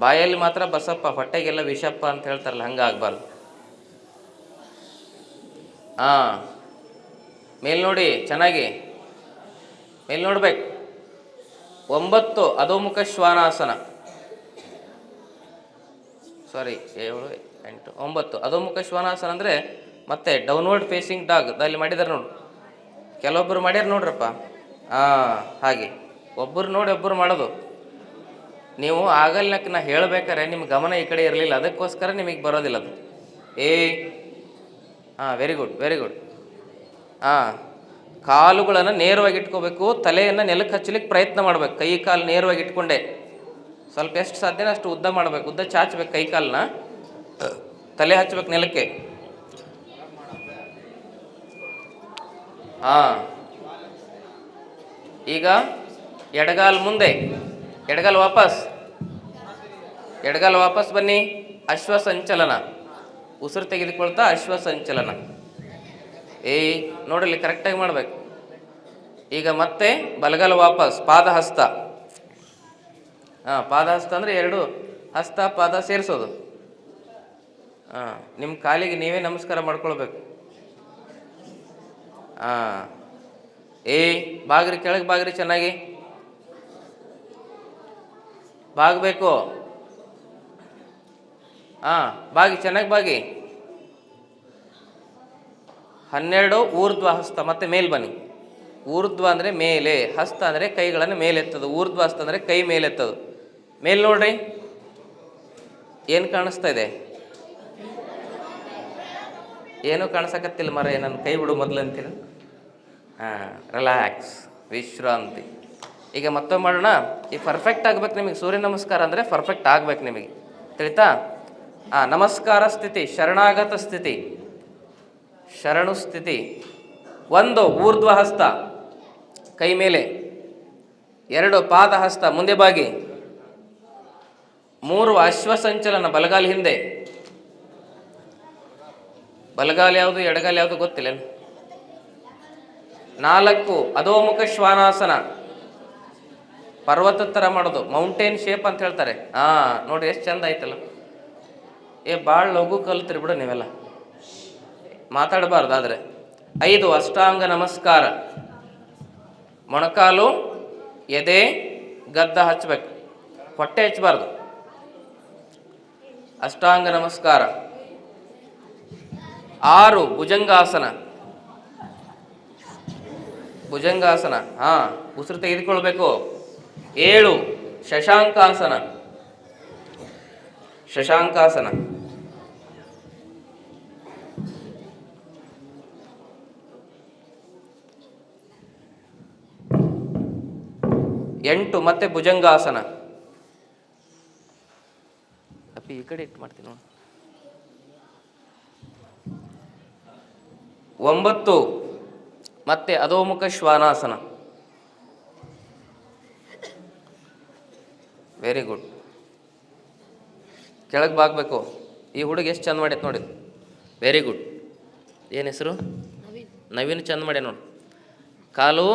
ಬಾಯಲ್ಲಿ ಮಾತ್ರ ಬಸಪ್ಪ, ಹೊಟ್ಟೆಗೆಲ್ಲ ವಿಷಪ್ಪ ಅಂತ ಹೇಳ್ತಾರಲ್ಲ, ಹಂಗಾಗಬಾರ್ದು. ಮೇಲ್ ನೋಡಿ, ಚೆನ್ನಾಗಿ ಮೇಲ್ ನೋಡ್ಬೇಕು. 9 ಅಧೋಮುಖ ಶ್ವಾನಾಸನ. 7, 8, 9 ಅಧೋಮುಖ ಶ್ವಾನಾಸನ ಅಂದರೆ ಮತ್ತೆ ಡೌನ್ವರ್ಡ್ ಫೇಸಿಂಗ್ ಡಾಗ್ ಅಲ್ಲಿ ಮಾಡಿದಾರೆ ನೋಡು. ಕೆಲವೊಬ್ಬರು ಮಾಡ್ಯಾರ ನೋಡ್ರಪ್ಪ. ಹಾಗೆ ಒಬ್ಬರು ನೋಡಿ ಒಬ್ಬರು ಮಾಡೋದು. ನೀವು ಆಗಲ್ನಕ್ಕೆ ನಾ ಹೇಳ್ಬೇಕಾರೆ ನಿಮ್ಮ ಗಮನ ಈ ಕಡೆ ಇರಲಿಲ್ಲ, ಅದಕ್ಕೋಸ್ಕರ ನಿಮಗೆ ಬರೋದಿಲ್ಲ ಅದು. Very good, very good. ಕಾಲುಗಳನ್ನು ನೇರವಾಗಿ ಇಟ್ಕೋಬೇಕು, ತಲೆಯನ್ನು ನೆಲಕ್ಕೆ ಹಚ್ಚಲಿಕ್ಕೆ ಪ್ರಯತ್ನ ಮಾಡಬೇಕು. ಕೈ ಕಾಲು ನೇರವಾಗಿ ಇಟ್ಕೊಂಡೆ, ಸ್ವಲ್ಪ ಎಷ್ಟು ಸಾಧ್ಯನೋ ಅಷ್ಟು ಉದ್ದ ಮಾಡಬೇಕು, ಉದ್ದ ಚಾಚಬೇಕು. ಕೈ ಕಾಲನ್ನ ತಲೆ ಹಚ್ಚಬೇಕು ನೆಲಕ್ಕೆ. ಈಗ ಎಡಗಾಲ್ ಮುಂದೆ, ಎಡಗಾಲ್ ವಾಪಸ್, ಎಡಗಾಲ್ ವಾಪಸ್ ಬನ್ನಿ. ಅಶ್ವಸಂಚಲನ, ಉಸಿರು ತೆಗೆದುಕೊಳ್ತಾ ಅಶ್ವಸಂಚಲನ. ನೋಡಲಿ ಕರೆಕ್ಟಾಗಿ ಮಾಡಬೇಕು. ಈಗ ಮತ್ತೆ ಬಲಗಾಲ ವಾಪಸ್, ಪಾದಹಸ್ತ. ಪಾದಹಸ್ತ ಅಂದರೆ 2 ಹಸ್ತ ಪಾದ ಸೇರಿಸೋದು. ನಿಮ್ಮ ಕಾಲಿಗೆ ನೀವೇ ನಮಸ್ಕಾರ ಮಾಡ್ಕೊಳ್ಬೇಕು. ಬಾಗ್ರಿ, ಕೆಳಗೆ ಬಾಗ್ರಿ, ಚೆನ್ನಾಗಿ ಬಾಗಬೇಕು. ಬಾಗಿ, ಚೆನ್ನಾಗಿ ಬಾಗಿ. 12 ಊರ್ಧ್ವ ಹಸ್ತ. ಮತ್ತೆ ಮೇಲ್ ಬನ್ನಿ. ಊರ್ಧ್ವ ಅಂದರೆ ಮೇಲೆ, ಹಸ್ತ ಅಂದರೆ ಕೈಗಳನ್ನು ಮೇಲೆತ್ತದು. ಊರ್ಧ್ವ ಹಸ್ತ ಅಂದರೆ ಕೈ ಮೇಲೆತ್ತದು. ಮೇಲ್ ನೋಡ್ರಿ, ಏನು ಕಾಣಿಸ್ತಾ ಇದೆ? ಏನೂ ಕಾಣಿಸಕತ್ತಿಲ್ಲ ಮರ, ನನ್ನ ಕೈ ಬಿಡು ಮೊದಲು ಅಂತೀರ. ರಿಲ್ಯಾಕ್ಸ್, ವಿಶ್ರಾಂತಿ. ಈಗ ಮತ್ತೊಮ್ಮೆ ಮಾಡೋಣ. ಈ ಪರ್ಫೆಕ್ಟ್ ಆಗ್ಬೇಕು ನಿಮಗೆ. ಸೂರ್ಯ ನಮಸ್ಕಾರ ಅಂದರೆ ಪರ್ಫೆಕ್ಟ್ ಆಗ್ಬೇಕು ನಿಮಗೆ, ತಿಳಿತಾ? ನಮಸ್ಕಾರ ಸ್ಥಿತಿ, ಶರಣಾಗತ ಸ್ಥಿತಿ, ಶರಣು ಸ್ಥಿತಿ. 1 ಊರ್ಧ್ವ ಹಸ್ತ ಕೈ ಮೇಲೆ, 2 ಪಾದ ಹಸ್ತ ಮುಂದೆ ಬಾಗಿ, 3 ಅಶ್ವಸಂಚಲನ ಬಲಗಾಲ ಹಿಂದೆ. ಬಲಗಾಲ ಯಾವುದು ಎಡಗಾಲ ಯಾವುದು ಗೊತ್ತಿಲ್ಲ. 4 ಅಧೋಮುಖ ಶ್ವಾನಾಸನ, ಪರ್ವತ ಥರ ಮಾಡೋದು, ಮೌಂಟೇನ್ ಶೇಪ್ ಅಂತ ಹೇಳ್ತಾರೆ. ನೋಡ್ರಿ ಎಷ್ಟು ಚಂದ ಆಯ್ತಲ್ಲ. ಭಾಳ ಲಘು ಕಲ್ತ್ರಿ ಬಿಡು ನೀವೆಲ್ಲ, ಮಾತಾಡಬಾರ್ದು. ಆದರೆ 5 ಅಷ್ಟಾಂಗ ನಮಸ್ಕಾರ, ಮೊಣಕಾಲು ಎದೆ ಗದ್ದ ಹಚ್ಚಬೇಕು, ಹೊಟ್ಟೆ ಹಚ್ಚಬಾರ್ದು. ಅಷ್ಟಾಂಗ ನಮಸ್ಕಾರ. 6 ಭುಜಂಗಾಸನ, ಭುಜಂಗಾಸನ, ಉಸಿರು ತೆಗೆದುಕೊಳ್ಬೇಕು. 7 ಶಶಾಂಕಾಸನ, ಶಶಾಂಕಾಸನ. 8 ಮತ್ತೆ ಭುಜಂಗಾಸನ. ಅಪ್ಪಿ ಈ ಕಡೆ ಇಟ್ಟು ಮಾಡ್ತೀನಿ ನೋಡಿ. 9 ಮತ್ತೆ ಅಧೋಮುಖ ಶ್ವಾನಾಸನ. Very good. ಕೆಳಗೆ ಬಾಗಬೇಕು. ಈ ಹುಡುಗ ಎಷ್ಟು ಚಂದ ಮಾಡೈತೆ ನೋಡಿ. Very good. ಏನು ಹೆಸರು? ನವೀನ್. ಚಂದ ಮಾಡ್ಯ ನೋಡಿ. ಕಾಲು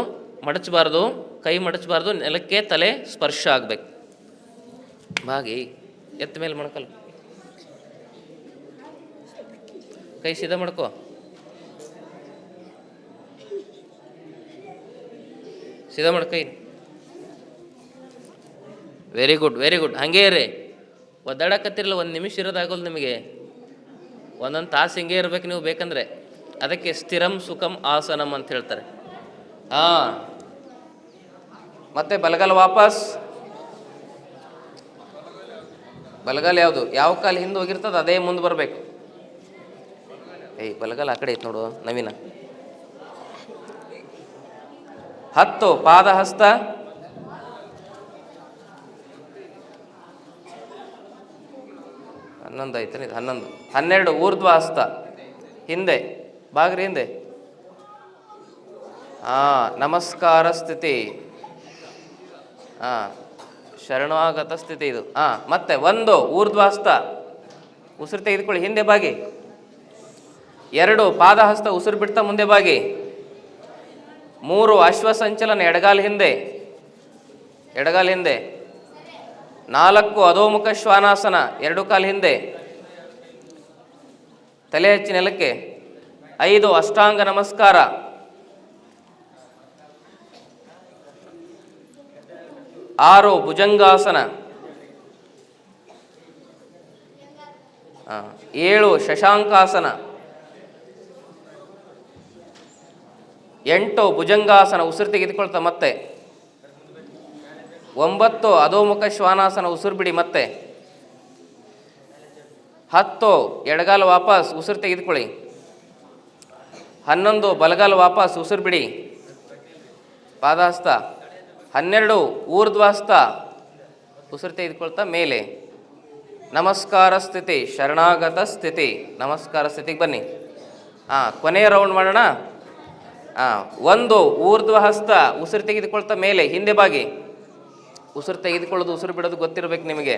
ಮಡಚಬಾರ್ದು, ಕೈ ಮಡಚಬಾರ್ದು, ನೆಲಕ್ಕೆ ತಲೆ ಸ್ಪರ್ಶ ಆಗಬೇಕು. ಬಾಗಿ ಎತ್ತ ಮೇಲೆ ಮೊಣಕಲ್, ಕೈ ಸೀದಾ ಮಾಡ್ಕೋ. ಸೀದಾ ಮಾಡು ಕೈ. Very good, very good. ಹಾಗೇ ಇರಿ. ಒದ್ದಾಡಕತ್ತಿರಲ್ಲ, 1 ನಿಮಿಷ ಇರೋದಾಗಲ್ಲ ನಿಮಗೆ. 1 ತಾಸು ಹಿಂಗೆ ಇರ್ಬೇಕು ನೀವು ಬೇಕಂದ್ರೆ. ಅದಕ್ಕೆ ಸ್ಥಿರಂ ಸುಖಂ ಆಸನಂ ಅಂತ ಹೇಳ್ತಾರೆ. ಮತ್ತೆ ಬಲಗಾಲ ವಾಪಸ್. ಬಲಗಾಲ ಯಾವುದು? ಯಾವ ಕಾಲು ಹಿಂದೆ ಹೋಗಿರ್ತದೆ ಅದೇ ಮುಂದೆ ಬರಬೇಕು. ಬಲಗಾಲ ಆ ಕಡೆ ಐತೆ ನೋಡು ನವೀನ. 10 ಪಾದ ಹಸ್ತ. 11 ಐತೆ ಇದು 11. 12 ಊರ್ಧ್ವ ಹಸ್ತ ಹಿಂದೆ ಬಾಗ್ರಿ ಹಿಂದೆ. ನಮಸ್ಕಾರ ಸ್ಥಿತಿ. ಶರಣಾಗತ ಸ್ಥಿತಿ ಇದು. ಮತ್ತೆ ಒಂದು ಊರ್ಧ್ವಹಸ್ತ, ಉಸಿರು ತೆಗೆದುಕೊಳ್ಳಿ, ಹಿಂದೆ ಬಾಗಿ. ಎರಡು ಪಾದಹಸ್ತ, ಉಸಿರು ಬಿಡ್ತಾ ಮುಂದೆ ಬಾಗಿ. ಮೂರು ಅಶ್ವಸಂಚಲನ, ಎಡಗಾಲ ಹಿಂದೆ, ಎಡಗಾಲ ಹಿಂದೆ. ನಾಲ್ಕು ಅಧೋಮುಖ ಶ್ವಾನಾಸನ, ಎರಡು ಕಾಲು ಹಿಂದೆ, ತಲೆ ಹಚ್ಚಿ ನೆಲಕ್ಕೆ. ಐದು ಅಷ್ಟಾಂಗ ನಮಸ್ಕಾರ. ಆರು ಭುಜಂಗಾಸನ. ಏಳು ಶಶಾಂಕಾಸನ. ಎಂಟು ಭುಜಂಗಾಸನ, ಉಸಿರು ತೆಗೆದುಕೊಳ್ತಾ ಮತ್ತೆ. ಒಂಬತ್ತು ಅಧೋಮುಖ ಶ್ವಾನಾಸನ, ಉಸಿರು ಬಿಡಿ ಮತ್ತೆ. 10 ಎಡಗಾಲ ವಾಪಸ್, ಉಸಿರು ತೆಗೆದುಕೊಳ್ಳಿ. 11 ಬಲಗಾಲ ವಾಪಸ್, ಉಸಿರು ಬಿಡಿ, ಪಾದಹಸ್ತ. 12 ಊರ್ಧ್ವಹಸ್ತ, ಉಸಿರು ತೆಗೆದುಕೊಳ್ತಾ ಮೇಲೆ. ನಮಸ್ಕಾರ ಸ್ಥಿತಿ, ಶರಣಾಗತ ಸ್ಥಿತಿ. ನಮಸ್ಕಾರ ಸ್ಥಿತಿಗೆ ಬನ್ನಿ. ಕೊನೆಯ ರೌಂಡ್ ಮಾಡೋಣ. 1 ಊರ್ಧ್ವಹಸ್ತ, ಉಸಿರು ತೆಗೆದುಕೊಳ್ತಾ ಮೇಲೆ, ಹಿಂದೆ ಬಾಗಿ. ಉಸಿರು ತೆಗೆದುಕೊಳ್ಳೋದು ಉಸಿರು ಬಿಡೋದು ಗೊತ್ತಿರಬೇಕು ನಿಮಗೆ.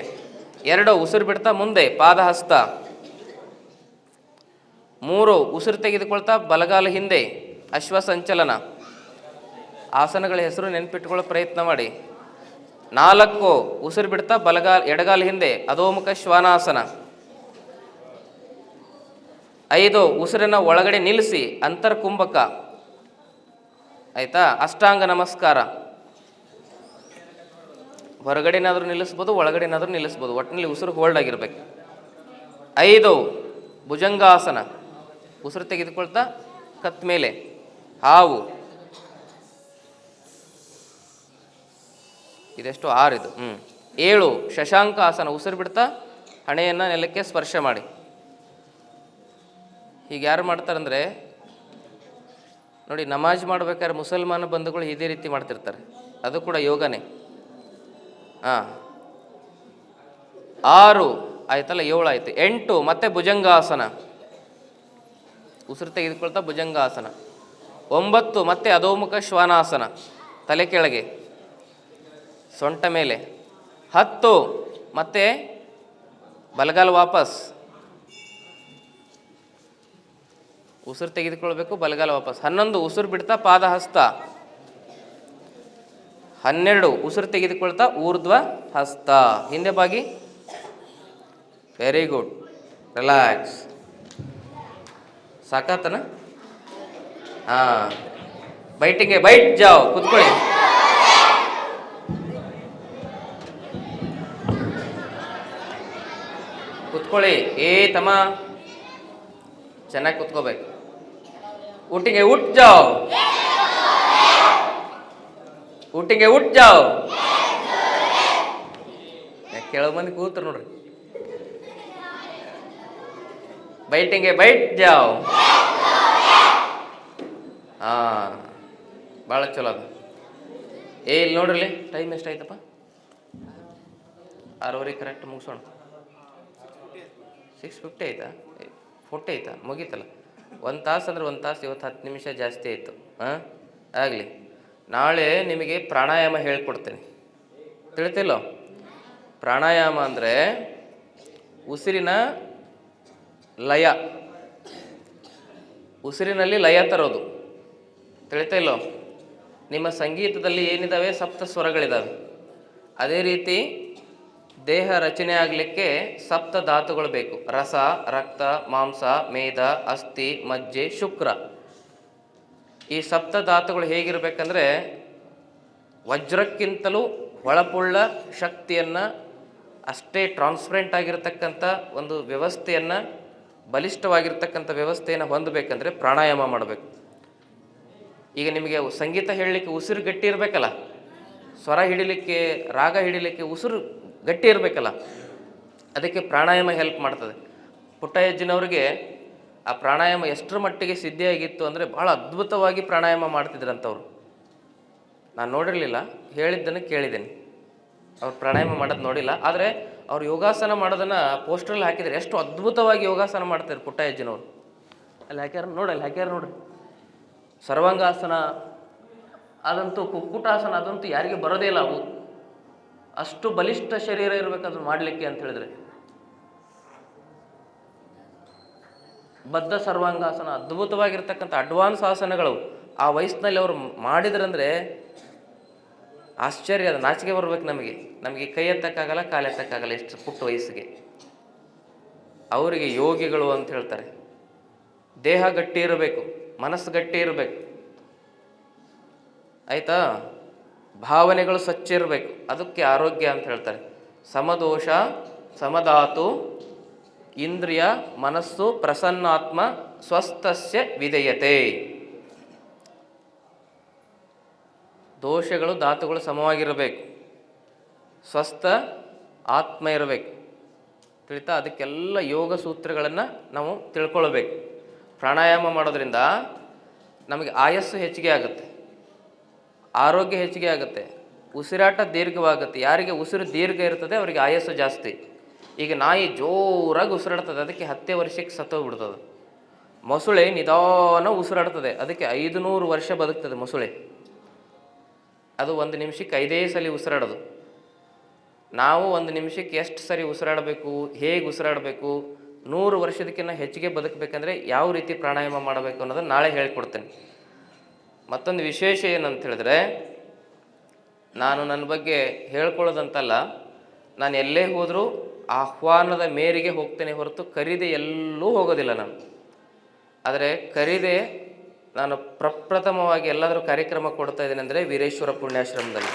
2 ಉಸಿರು ಬಿಡ್ತಾ ಮುಂದೆ, ಪಾದಹಸ್ತ. 3 ಉಸಿರು ತೆಗೆದುಕೊಳ್ತಾ ಬಲಗಾಲ ಹಿಂದೆ, ಅಶ್ವಸಂಚಲನ. ಆಸನಗಳ ಹೆಸರು ನೆನಪಿಟ್ಟುಕೊಳ್ಳೋ ಪ್ರಯತ್ನ ಮಾಡಿ. 4 ಉಸಿರು ಬಿಡ್ತಾ ಎಡಗಾಲ ಹಿಂದೆ, ಅಧೋಮುಖ ಶ್ವಾನಾಸನ. 5 ಉಸಿರನ್ನ ಒಳಗಡೆ ನಿಲ್ಲಿಸಿ, ಅಂತರ್ಕುಂಭಕ. ಆಯ್ತಾ? ಅಷ್ಟಾಂಗ ನಮಸ್ಕಾರ. ಹೊರಗಡೆನಾದರೂ ನಿಲ್ಲಿಸ್ಬೋದು, ಒಳಗಡೆನಾದರೂ ನಿಲ್ಲಿಸ್ಬೋದು, ಒಟ್ಟಿನಲ್ಲಿ ಉಸಿರು ಹೋಲ್ಡ್ ಆಗಿರ್ಬೇಕು. 5 ಭುಜಂಗಾಸನ, ಉಸಿರು ತೆಗೆದುಕೊಳ್ತಾ ಕತ್ ಮೇಲೆ, ಹಾವು. ಇದೆಷ್ಟು? 6 ಇದು. 7 ಶಶಾಂಕಾಸನ, ಉಸಿರು ಬಿಡ್ತಾ ಹಣೆಯನ್ನು ನೆಲಕ್ಕೆ ಸ್ಪರ್ಶ ಮಾಡಿ. ಹೀಗೆ ಯಾರು ಮಾಡ್ತಾರಂದರೆ ನೋಡಿ, ನಮಾಜ್ ಮಾಡ್ಬೇಕಾದ್ರೆ ಮುಸಲ್ಮಾನ ಬಂಧುಗಳು ಇದೇ ರೀತಿ ಮಾಡ್ತಿರ್ತಾರೆ. ಅದು ಕೂಡ ಯೋಗನೇ. 6 ಆಯ್ತಲ್ಲ, 7 ಆಯ್ತು. 8 ಮತ್ತೆ ಭುಜಂಗಾಸನ, ಉಸಿರು ತೆಗೆದುಕೊಳ್ತಾ ಭುಜಂಗಾಸನ. 9 ಮತ್ತೆ ಅಧೋಮುಖ ಶ್ವಾನಾಸನ, ತಲೆ ಕೆಳಗೆ, ಸೊಂಟ ಮೇಲೆ. 10 ಮತ್ತೆ ಬಲಗಾಲ ವಾಪಸ್, ಉಸಿರು ತೆಗೆದುಕೊಳ್ಬೇಕು, ಬಲಗಾಲ ವಾಪಸ್. 11 ಉಸಿರು ಬಿಡ್ತಾ ಪಾದಹಸ್ತ. 12 ಉಸಿರು ತೆಗೆದುಕೊಳ್ತಾ ಊರ್ಧ್ವ ಹಸ್ತ, ಹಿಂದೆ ಬಾಗಿ. Very good, relax. ಸಾಕಾತನ? ಬೈಟಿಂಗೆ ಬೈಟ್ ಜಾವ್, ಕೂತ್ಕೊಳ್ಳಿ. ಕೂತ್ಕೊಳ್ಳಿ. ತಮ್ಮ ಚೆನ್ನಾಗಿ ಕೂತ್ಕೋಬೇಕು. ಊಟಿಗೆ ಉಟ್ ಜಾವ್, ಊಟಿಗೆ ಉಟ್ ಜಾವ್. ಕೆಲವು ಮಂದಿ ಕೂತ್ರು ನೋಡ್ರಿ. ಬೈಟಿಂಗೆ ಬೈಟ್ ಜಾವ್. ಭಾಳ ಚಲೋ ಅದು. ಇಲ್ಲಿ ನೋಡ್ರಿ, ಟೈಮ್ ಎಷ್ಟಾಯ್ತಪ್ಪ? 6:30 ಕರೆಕ್ಟ್ ಮುಗಿಸೋಣ. 6:50 ಆಯ್ತಾ? 40 ಆಯ್ತಾ? ಮುಗೀತಲ್ಲ. 1 ತಾಸು ಅಂದರೆ 1 ತಾಸು. ಇವತ್ತು 10 ನಿಮಿಷ ಜಾಸ್ತಿ ಆಯಿತು. ಆಗಲಿ. ನಾಳೆ ನಿಮಗೆ ಪ್ರಾಣಾಯಾಮ ಹೇಳ್ಕೊಡ್ತೇನೆ, ತಿಳಿತಿಲ್ಲೋ? ಪ್ರಾಣಾಯಾಮ ಅಂದರೆ ಉಸಿರಿನ ಲಯ, ಉಸಿರಿನಲ್ಲಿ ಲಯ ತರೋದು, ತಿಳಿತಾ ಇಲ್ಲೋ? ನಿಮ್ಮ ಸಂಗೀತದಲ್ಲಿ ಏನಿದ್ದಾವೆ? ಸಪ್ತ ಸ್ವರಗಳಿದ್ದಾವೆ. ಅದೇ ರೀತಿ ದೇಹ ರಚನೆ ಆಗಲಿಕ್ಕೆ ಸಪ್ತ ಧಾತುಗಳು ಬೇಕು. ರಸ, ರಕ್ತ, ಮಾಂಸ, ಮೇದ, ಅಸ್ಥಿ, ಮಜ್ಜೆ, ಶುಕ್ರ. ಈ ಸಪ್ತ ಧಾತುಗಳು ಹೇಗಿರಬೇಕಂದ್ರೆ ವಜ್ರಕ್ಕಿಂತಲೂ ಹೊಳಪುಳ್ಳ ಶಕ್ತಿಯನ್ನು, ಅಷ್ಟೇ ಟ್ರಾನ್ಸ್ಪರೆಂಟ್ ಆಗಿರತಕ್ಕಂಥ ಒಂದು ವ್ಯವಸ್ಥೆಯನ್ನು, ಬಲಿಷ್ಠವಾಗಿರ್ತಕ್ಕಂಥ ವ್ಯವಸ್ಥೆಯನ್ನು ಹೊಂದಬೇಕಂದ್ರೆ ಪ್ರಾಣಾಯಾಮ ಮಾಡಬೇಕು. ಈಗ ನಿಮಗೆ ಸಂಗೀತ ಹೇಳಲಿಕ್ಕೆ ಉಸಿರು ಗಟ್ಟಿ ಇರಬೇಕಲ್ಲ, ಸ್ವರ ಹಿಡಿಲಿಕ್ಕೆ, ರಾಗ ಹಿಡಿಲಿಕ್ಕೆ ಉಸಿರು ಗಟ್ಟಿ ಇರಬೇಕಲ್ಲ, ಅದಕ್ಕೆ ಪ್ರಾಣಾಯಾಮ ಹೆಲ್ಪ್ ಮಾಡ್ತದೆ. ಪುಟ್ಟಯ್ಯಜ್ಜನವ್ರಿಗೆ ಆ ಪ್ರಾಣಾಯಾಮ ಎಷ್ಟರ ಮಟ್ಟಿಗೆ ಸಿದ್ಧಿಯಾಗಿತ್ತು ಅಂದರೆ ಭಾಳ ಅದ್ಭುತವಾಗಿ ಪ್ರಾಣಾಯಾಮ ಮಾಡ್ತಿದ್ರಂಥವ್ರು. ನಾನು ನೋಡಿರಲಿಲ್ಲ, ಹೇಳಿದ್ದನ್ನು ಕೇಳಿದ್ದೇನೆ. ಅವ್ರು ಪ್ರಾಣಾಯಾಮ ಮಾಡೋದು ನೋಡಿಲ್ಲ, ಆದರೆ ಅವ್ರು ಯೋಗಾಸನ ಮಾಡೋದನ್ನು ಪೋಸ್ಟ್ರಲ್ಲಿ ಹಾಕಿದ್ದಾರೆ. ಎಷ್ಟು ಅದ್ಭುತವಾಗಿ ಯೋಗಾಸನ ಮಾಡ್ತಾರೆ ಪುಟ್ಟಯ್ಯಜ್ಜನವರು. ಅಲ್ಲಿ ಹಾಕ್ಯಾರ ನೋಡಿ, ಅಲ್ಲಿ ಹಾಕ್ಯಾರ ನೋಡ್ರಿ. ಸರ್ವಾಂಗಾಸನ ಅದಂತೂ ಕುಕ್ಕುಟಾಸನ, ಅದಂತೂ ಯಾರಿಗೆ ಬರೋದೇ ಇಲ್ಲ. ಅವು ಅಷ್ಟು ಬಲಿಷ್ಠ ಶರೀರ ಇರಬೇಕು ಅದನ್ನು ಮಾಡಲಿಕ್ಕೆ ಅಂತ ಹೇಳಿದ್ರೆ. ಬದ್ಧ ಸರ್ವಾಂಗಾಸನ, ಅದ್ಭುತವಾಗಿರ್ತಕ್ಕಂಥ ಅಡ್ವಾನ್ಸ್ ಆಸನಗಳು ಆ ವಯಸ್ಸಿನಲ್ಲಿ ಅವರು ಮಾಡಿದ್ರಂದರೆ ಆಶ್ಚರ್ಯ. ಅದು ನಾಚಿಕೆ ಬರ್ಬೇಕು ನಮಗೆ ಕೈ ಎತ್ತಕ್ಕಾಗಲ್ಲ, ಕಾಲು ಎತ್ತಕ್ಕಾಗಲ್ಲ, ಎಷ್ಟು ಪುಟ್ಟ ವಯಸ್ಸಿಗೆ. ಅವರಿಗೆ ಯೋಗಿಗಳು ಅಂತ ಹೇಳ್ತಾರೆ. ದೇಹ ಗಟ್ಟಿ ಇರಬೇಕು, ಮನಸ್ಸು ಗಟ್ಟಿ ಇರಬೇಕು, ಆಯಿತಾ. ಭಾವನೆಗಳು ಸ್ವಚ್ಛ ಇರಬೇಕು, ಅದಕ್ಕೆ ಆರೋಗ್ಯ ಅಂತ ಹೇಳ್ತಾರೆ. ಸಮದೋಷ ಸಮಧಾತು ಇಂದ್ರಿಯ ಮನಸ್ಸು ಪ್ರಸನ್ನಾತ್ಮ ಸ್ವಸ್ಥಸ್ಯ ವಿಧೇಯತೆ. ದೋಷಗಳು ಧಾತುಗಳು ಸಮವಾಗಿರಬೇಕು, ಸ್ವಸ್ಥ ಆತ್ಮ ಇರಬೇಕು, ತಿಳಿತಾ. ಅದಕ್ಕೆಲ್ಲ ಯೋಗ ಸೂತ್ರಗಳನ್ನು ನಾವು ತಿಳ್ಕೊಳ್ಬೇಕು. ಪ್ರಾಣಾಯಾಮ ಮಾಡೋದ್ರಿಂದ ನಮಗೆ ಆಯಸ್ಸು ಹೆಚ್ಚಿಗೆ ಆಗುತ್ತೆ, ಆರೋಗ್ಯ ಹೆಚ್ಚಿಗೆ ಆಗುತ್ತೆ, ಉಸಿರಾಟ ದೀರ್ಘವಾಗುತ್ತೆ. ಯಾರಿಗೆ ಉಸಿರು ದೀರ್ಘ ಇರ್ತದೆ ಅವರಿಗೆ ಆಯಸ್ಸು ಜಾಸ್ತಿ. ಈಗ ನಾಯಿ ಜೋರಾಗಿ ಉಸಿರಾಡ್ತದೆ, ಅದಕ್ಕೆ 10 ವರ್ಷಕ್ಕೆ ಸತ್ತೋಗ್ಬಿಡ್ತದೆ. ಮೊಸಳೆ ನಿಧಾನ ಉಸಿರಾಡ್ತದೆ, ಅದಕ್ಕೆ 500 ವರ್ಷ ಬದುಕ್ತದೆ ಮೊಸಳೆ. ಅದು 1 ನಿಮಿಷಕ್ಕೆ 5 ಸಲ ಉಸಿರಾಡೋದು. ನಾವು 1 ನಿಮಿಷಕ್ಕೆ ಎಷ್ಟು ಸರಿ ಉಸಿರಾಡಬೇಕು, ಹೇಗೆ ಉಸಿರಾಡಬೇಕು, 100 ವರ್ಷದಕ್ಕಿಂತ ಹೆಚ್ಚಿಗೆ ಬದುಕಬೇಕಂದ್ರೆ ಯಾವ ರೀತಿ ಪ್ರಾಣಾಯಾಮ ಮಾಡಬೇಕು ಅನ್ನೋದನ್ನು ನಾಳೆ ಹೇಳ್ಕೊಡ್ತೇನೆ. ಮತ್ತೊಂದು ವಿಶೇಷ ಏನಂತ ಹೇಳಿದ್ರೆ, ನಾನು ನನ್ನ ಬಗ್ಗೆ ಹೇಳ್ಕೊಳ್ಳೋದಂತಲ್ಲ, ನಾನು ಎಲ್ಲೇ ಹೋದರೂ ಆಹ್ವಾನದ ಮೇರೆಗೆ ಹೋಗ್ತೇನೆ ಹೊರತು ಕರೀದೆ ಎಲ್ಲೂ ಹೋಗೋದಿಲ್ಲ ನಾನು. ಆದರೆ ಕರೀದೆ ನಾನು ಪ್ರಪ್ರಥಮವಾಗಿ ಎಲ್ಲಾದರೂ ಕಾರ್ಯಕ್ರಮ ಕೊಡ್ತಾ ಇದ್ದೇನೆ ಅಂದರೆ ವೀರೇಶ್ವರ ಪುಣ್ಯಾಶ್ರಮದಲ್ಲಿ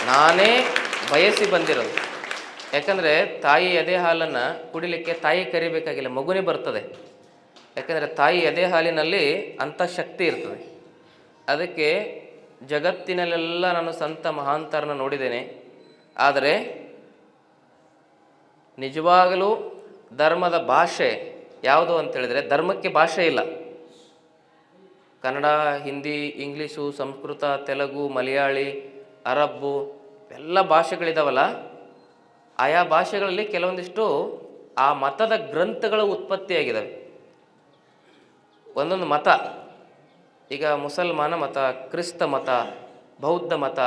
ನಾನೇ ಬಯಸಿ ಬಂದಿರೋದು. ಯಾಕಂದರೆ ತಾಯಿ ಎದೆ ಹಾಲನ್ನು ಕುಡಿಲಿಕ್ಕೆ ತಾಯಿ ಕರಿಬೇಕಾಗಿಲ್ಲ, ಮಗುನೇ ಬರ್ತದೆ. ಯಾಕಂದರೆ ತಾಯಿ ಎದೆ ಹಾಲಿನಲ್ಲಿ ಅಂಥ ಶಕ್ತಿ ಇರ್ತದೆ. ಅದಕ್ಕೆ ಜಗತ್ತಿನಲ್ಲೆಲ್ಲ ನಾನು ಸಂತ ಮಹಾಂತರನ್ನ ನೋಡಿದ್ದೇನೆ. ಆದರೆ ನಿಜವಾಗಲೂ ಧರ್ಮದ ಭಾಷೆ ಯಾವುದು ಅಂತೇಳಿದರೆ, ಧರ್ಮಕ್ಕೆ ಭಾಷೆ ಇಲ್ಲ. ಕನ್ನಡ, ಹಿಂದಿ, ಇಂಗ್ಲೀಷು, ಸಂಸ್ಕೃತ, ತೆಲುಗು, ಮಲಯಾಳಿ, ಅರಬ್ಬು ಎಲ್ಲ ಭಾಷೆಗಳಿದಾವಲ್ಲ, ಆಯಾ ಭಾಷೆಗಳಲ್ಲಿ ಕೆಲವೊಂದಿಷ್ಟು ಆ ಮತದ ಗ್ರಂಥಗಳು ಉತ್ಪತ್ತಿಯಾಗಿದ್ದಾವೆ. ಒಂದೊಂದು ಮತ, ಈಗ ಮುಸಲ್ಮಾನ ಮತ, ಕ್ರಿಸ್ತ ಮತ, ಬೌದ್ಧ ಮತ,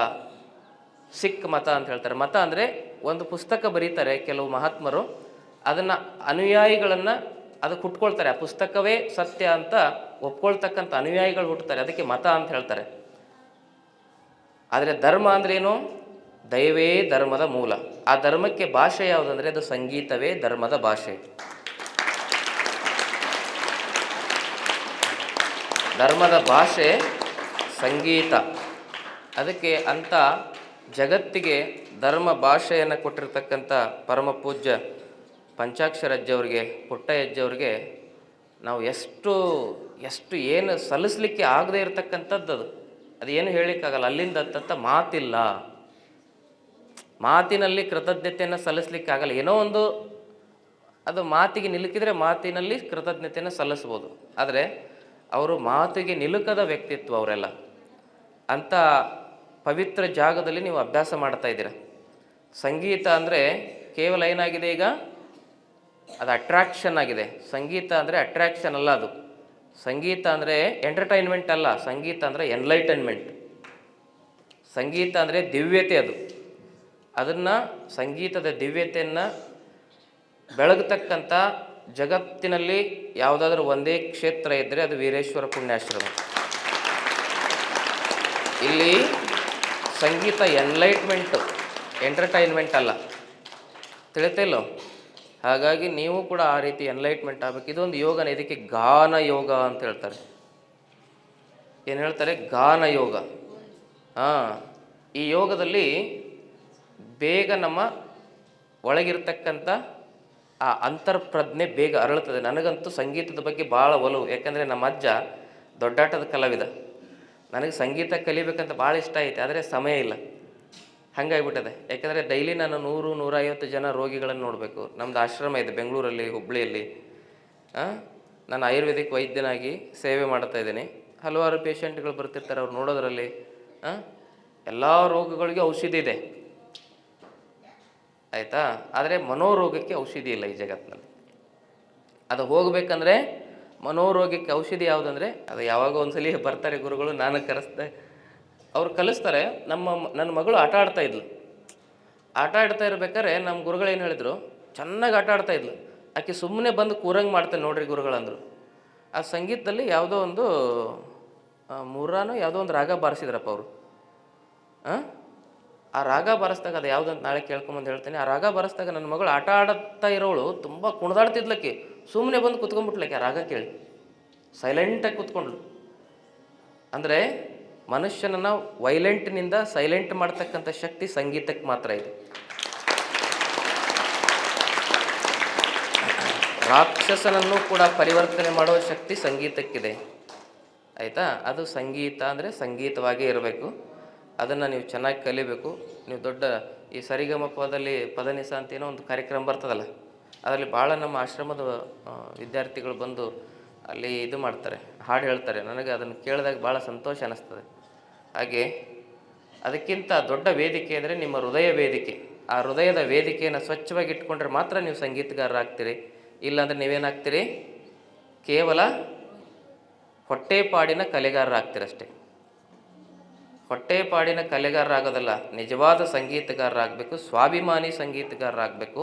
ಸಿಖ್ ಮತ ಅಂತ ಹೇಳ್ತಾರೆ. ಮತ ಅಂದರೆ ಒಂದು ಪುಸ್ತಕ ಬರೀತಾರೆ ಕೆಲವು ಮಹಾತ್ಮರು, ಅದನ್ನು ಅನುಯಾಯಿಗಳನ್ನು ಅದಕ್ಕೆ ಹುಟ್ಕೊಳ್ತಾರೆ. ಆ ಪುಸ್ತಕವೇ ಸತ್ಯ ಅಂತ ಒಪ್ಕೊಳ್ತಕ್ಕಂಥ ಅನುಯಾಯಿಗಳು ಹುಟ್ಟುತ್ತಾರೆ, ಅದಕ್ಕೆ ಮತ ಅಂತ ಹೇಳ್ತಾರೆ. ಆದರೆ ಧರ್ಮ ಅಂದ್ರೇನು? ದೈವೇ ಧರ್ಮದ ಮೂಲ. ಆ ಧರ್ಮಕ್ಕೆ ಭಾಷೆ ಯಾವುದಂದರೆ ಅದು ಸಂಗೀತವೇ ಧರ್ಮದ ಭಾಷೆ. ಧರ್ಮದ ಭಾಷೆ ಸಂಗೀತ. ಅದಕ್ಕೆ ಅಂಥ ಜಗತ್ತಿಗೆ ಧರ್ಮ ಭಾಷೆಯನ್ನು ಕೊಟ್ಟಿರ್ತಕ್ಕಂಥ ಪರಮ ಪೂಜ್ಯ ಪಂಚಾಕ್ಷರಜ್ಜವ್ರಿಗೆ, ಪುಟ್ಟಯ್ಯಜ್ಜವ್ರಿಗೆ ನಾವು ಎಷ್ಟು ಏನು ಸಲ್ಲಿಸಲಿಕ್ಕೆ ಆಗದೇ ಇರತಕ್ಕಂಥದ್ದು ಅದು ಏನು ಹೇಳಲಿಕ್ಕಾಗಲ್ಲ. ಅಲ್ಲಿಂದ ಅತ್ತಂತ ಮಾತಿಲ್ಲ, ಮಾತಿನಲ್ಲಿ ಕೃತಜ್ಞತೆಯನ್ನು ಸಲ್ಲಿಸಲಿಕ್ಕಾಗಲ್ಲ. ಏನೋ ಒಂದು ಅದು ಮಾತಿಗೆ ನಿಲುಕಿದರೆ ಮಾತಿನಲ್ಲಿ ಕೃತಜ್ಞತೆಯನ್ನು ಸಲ್ಲಿಸ್ಬೋದು. ಆದರೆ ಅವರು ಮಾತಿಗೆ ನಿಲುಕದ ವ್ಯಕ್ತಿತ್ವ ಅವರೆಲ್ಲ. ಅಂಥ ಪವಿತ್ರ ಜಾಗದಲ್ಲಿ ನೀವು ಅಭ್ಯಾಸ ಮಾಡ್ತಾ ಇದ್ದೀರ. ಸಂಗೀತ ಅಂದರೆ ಕೇವಲ ಏನಾಗಿದೆ ಈಗ, ಅದು ಅಟ್ರಾಕ್ಷನ್ ಆಗಿದೆ. ಸಂಗೀತ ಅಂದರೆ ಅಟ್ರಾಕ್ಷನ್ ಅಲ್ಲ, ಅದು ಸಂಗೀತ ಅಂದರೆ ಎಂಟರ್ಟೈನ್ಮೆಂಟ್ ಅಲ್ಲ. ಸಂಗೀತ ಅಂದರೆ ಎನ್ಲೈಟನ್ಮೆಂಟ್. ಸಂಗೀತ ಅಂದರೆ ದಿವ್ಯತೆ. ಅದನ್ನು ಸಂಗೀತದ ದಿವ್ಯತೆಯನ್ನು ಬೆಳಗತಕ್ಕಂಥ ಜಗತ್ತಿನಲ್ಲಿ ಯಾವುದಾದ್ರೂ ಒಂದೇ ಕ್ಷೇತ್ರ ಇದ್ದರೆ ಅದು ವೀರೇಶ್ವರ ಪುಣ್ಯಾಶ್ರಮ. ಇಲ್ಲಿ ಸಂಗೀತ ಎನ್ಲೈಟ್ಮೆಂಟು, ಎಂಟರ್ಟೈನ್ಮೆಂಟ್ ಅಲ್ಲ. ತಿಳಿತಿಲ್ಲೋ? ಹಾಗಾಗಿ ನೀವು ಕೂಡ ಆ ರೀತಿ ಎನ್ಲೈಟ್ಮೆಂಟ್ ಆಗಬೇಕು. ಇದೊಂದು ಯೋಗನ, ಇದಕ್ಕೆ ಗಾನ ಯೋಗ ಅಂತ ಹೇಳ್ತಾರೆ. ಏನು ಹೇಳ್ತಾರೆ? ಗಾನ ಯೋಗ. ಈ ಯೋಗದಲ್ಲಿ ಬೇಗ ನಮ್ಮ ಒಳಗಿರ್ತಕ್ಕಂಥ ಆ ಅಂತರ್ಪ್ರಜ್ಞೆ ಬೇಗ ಅರಳುತ್ತದೆ. ನನಗಂತೂ ಸಂಗೀತದ ಬಗ್ಗೆ ಭಾಳ ಒಲವು. ಯಾಕಂದರೆ ನಮ್ಮ ಅಜ್ಜ ದೊಡ್ಡಾಟದ ಕಲಾವಿದ. ನನಗೆ ಸಂಗೀತ ಕಲಿಬೇಕಂತ ಭಾಳ ಇಷ್ಟ ಐತೆ, ಆದರೆ ಸಮಯ ಇಲ್ಲ, ಹಾಗಾಗಿಬಿಟ್ಟದೆ. ಯಾಕಂದರೆ ಡೈಲಿ ನಾನು 100-150 ಜನ ರೋಗಿಗಳನ್ನು ನೋಡಬೇಕು. ನಮ್ಮದು ಆಶ್ರಮ ಇದೆ ಬೆಂಗಳೂರಲ್ಲಿ, ಹುಬ್ಬಳ್ಳಿಯಲ್ಲಿ. ನಾನು ಆಯುರ್ವೇದಿಕ್ ವೈದ್ಯನಾಗಿ ಸೇವೆ ಮಾಡ್ತಾ ಇದ್ದೀನಿ. ಹಲವಾರು ಪೇಷಂಟ್ಗಳು ಬರ್ತಿರ್ತಾರೆ, ಅವ್ರು ನೋಡೋದ್ರಲ್ಲಿ ಎಲ್ಲ ರೋಗಗಳಿಗೆ ಔಷಧಿ ಇದೆ, ಆಯಿತಾ. ಆದರೆ ಮನೋರೋಗಕ್ಕೆ ಔಷಧಿ ಇಲ್ಲ ಈ ಜಗತ್ತಿನಲ್ಲಿ. ಅದು ಹೋಗಬೇಕಂದ್ರೆ ಮನೋರೋಗಕ್ಕೆ ಔಷಧಿ ಯಾವುದಂದರೆ ಅದು ಯಾವಾಗ ಒಂದ್ಸಲಿ ಬರ್ತಾರೆ ಗುರುಗಳು, ನಾನು ಕರೆಸ್ದೆ, ಅವ್ರು ಕಲಿಸ್ತಾರೆ. ನನ್ನ ಮಗಳು ಆಟ ಆಡ್ತಾ ಇದ್ಲು. ಆಟ ಆಡ್ತಾ ಇರ್ಬೇಕಾದ್ರೆ ನಮ್ಮ ಗುರುಗಳು ಏನು ಹೇಳಿದರು, ಚೆನ್ನಾಗಿ ಆಟ ಆಡ್ತಾ ಇದ್ಲು, ಆಕೆ ಸುಮ್ಮನೆ ಬಂದು ಕೂರಂಗೆ ಮಾಡ್ತಾನೆ ನೋಡ್ರಿ ಗುರುಗಳಂದರು. ಆ ಸಂಗೀತದಲ್ಲಿ ಯಾವುದೋ ಒಂದು ಮೂರಾನೋ ಯಾವುದೋ ಒಂದು ರಾಗ ಬಾರಿಸಿದ್ರಪ್ಪ ಅವರು. ಆ ರಾಗ ಬಾರಿಸ್ದಾಗ ಅದು ಯಾವುದಂತ ನಾಳೆ ಕೇಳ್ಕೊಂಬಂದು ಹೇಳ್ತೀನಿ. ಆ ರಾಗ ಬಾರಿಸ್ದಾಗ ನನ್ನ ಮಗಳು ಆಟ ಆಡುತ್ತಾ ಇರೋಳು ತುಂಬ ಕುಣಿದಾಡ್ತಿದ್ಲಕ್ಕೆ, ಸುಮ್ಮನೆ ಬಂದು ಕುತ್ಕೊಂಡ್ಬಿಟ್ಲಕ್ಕೆ ಆ ರಾಗ ಕೇಳಿ, ಸೈಲೆಂಟಾಗಿ ಕೂತ್ಕೊಂಡ್ಳು. ಅಂದರೆ ಮನುಷ್ಯನನ್ನು ವೈಲೆಂಟ್ನಿಂದ ಸೈಲೆಂಟ್ ಮಾಡ್ತಕ್ಕಂಥ ಶಕ್ತಿ ಸಂಗೀತಕ್ಕೆ ಮಾತ್ರ ಇದೆ. ರಾಕ್ಷಸನನ್ನು ಕೂಡ ಪರಿವರ್ತನೆ ಮಾಡುವ ಶಕ್ತಿ ಸಂಗೀತಕ್ಕಿದೆ, ಆಯಿತಾ? ಅದು ಸಂಗೀತ ಅಂದರೆ ಸಂಗೀತವಾಗೇ ಇರಬೇಕು. ಅದನ್ನು ನೀವು ಚೆನ್ನಾಗಿ ಕಲಿಬೇಕು. ನೀವು ದೊಡ್ಡ ಈ ಸರಿಗಮಪದಲ್ಲಿ ಪದನಿಸ ಅಂತ ಏನೋ ಒಂದು ಕಾರ್ಯಕ್ರಮ ಬರ್ತದಲ್ಲ, ಅದರಲ್ಲಿ ಭಾಳ ನಮ್ಮ ಆಶ್ರಮದ ವಿದ್ಯಾರ್ಥಿಗಳು ಬಂದು ಅಲ್ಲಿ ಇದು ಮಾಡ್ತಾರೆ, ಹಾಡು ಹೇಳ್ತಾರೆ. ನನಗೆ ಅದನ್ನು ಕೇಳಿದಾಗ ಭಾಳ ಸಂತೋಷ ಅನ್ನಿಸ್ತದೆ. ಹಾಗೆ ಅದಕ್ಕಿಂತ ದೊಡ್ಡ ವೇದಿಕೆ ಅಂದರೆ ನಿಮ್ಮ ಹೃದಯ ವೇದಿಕೆ. ಆ ಹೃದಯದ ವೇದಿಕೆಯನ್ನು ಸ್ವಚ್ಛವಾಗಿ ಇಟ್ಕೊಂಡ್ರೆ ಮಾತ್ರ ನೀವು ಸಂಗೀತಗಾರರಾಗ್ತೀರಿ. ಇಲ್ಲಾಂದರೆ ನೀವೇನಾಗ್ತೀರಿ, ಕೇವಲ ಹೊಟ್ಟೆಪಾಡಿನ ಕಲೆಗಾರರಾಗ್ತೀರಷ್ಟೇ. ಹೊಟ್ಟೆಪಾಡಿನ ಕಲೆಗಾರರಾಗೋದಲ್ಲ, ನಿಜವಾದ ಸಂಗೀತಗಾರರಾಗಬೇಕು, ಸ್ವಾಭಿಮಾನಿ ಸಂಗೀತಗಾರರಾಗಬೇಕು,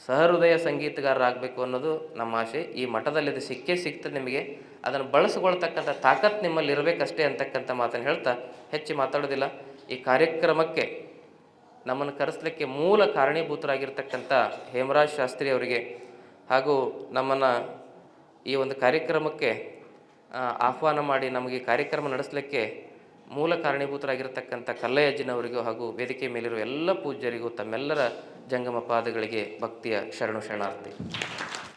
ಸಹೃದಯ ಸಂಗೀತಗಾರರಾಗಬೇಕು ಅನ್ನೋದು ನಮ್ಮ ಆಸೆ. ಈ ಮಠದಲ್ಲಿ ಅದು ಸಿಗ್ತದೆ ನಿಮಗೆ. ಅದನ್ನು ಬಳಸ್ಕೊಳ್ತಕ್ಕಂಥ ತಾಕತ್ತು ನಿಮ್ಮಲ್ಲಿ ಇರಬೇಕಷ್ಟೇ ಅಂತಕ್ಕಂಥ ಮಾತನ್ನು ಹೇಳ್ತಾ ಹೆಚ್ಚು ಮಾತಾಡೋದಿಲ್ಲ. ಈ ಕಾರ್ಯಕ್ರಮಕ್ಕೆ ನಮ್ಮನ್ನು ಕರೆಸಲಿಕ್ಕೆ ಮೂಲ ಕಾರಣೀಭೂತರಾಗಿರ್ತಕ್ಕಂಥ ಹೇಮರಾಜ್ ಶಾಸ್ತ್ರಿ ಅವರಿಗೆ ಹಾಗೂ ನಮ್ಮನ್ನು ಈ ಒಂದು ಕಾರ್ಯಕ್ರಮಕ್ಕೆ ಆಹ್ವಾನ ಮಾಡಿ ನಮಗೆ ಕಾರ್ಯಕ್ರಮ ನಡೆಸಲಿಕ್ಕೆ ಮೂಲ ಕಾರಣೀಭೂತರಾಗಿರ್ತಕ್ಕಂಥ ಕಲ್ಲಯ್ಯಜ್ಜನವರಿಗೂ ಹಾಗೂ ವೇದಿಕೆ ಮೇಲಿರುವ ಎಲ್ಲ ಪೂಜ್ಯರಿಗೂ ತಮ್ಮೆಲ್ಲರ ಜಂಗಮ ಪಾದಗಳಿಗೆ ಭಕ್ತಿಯ ಶರಣಾರ್ಥಿ.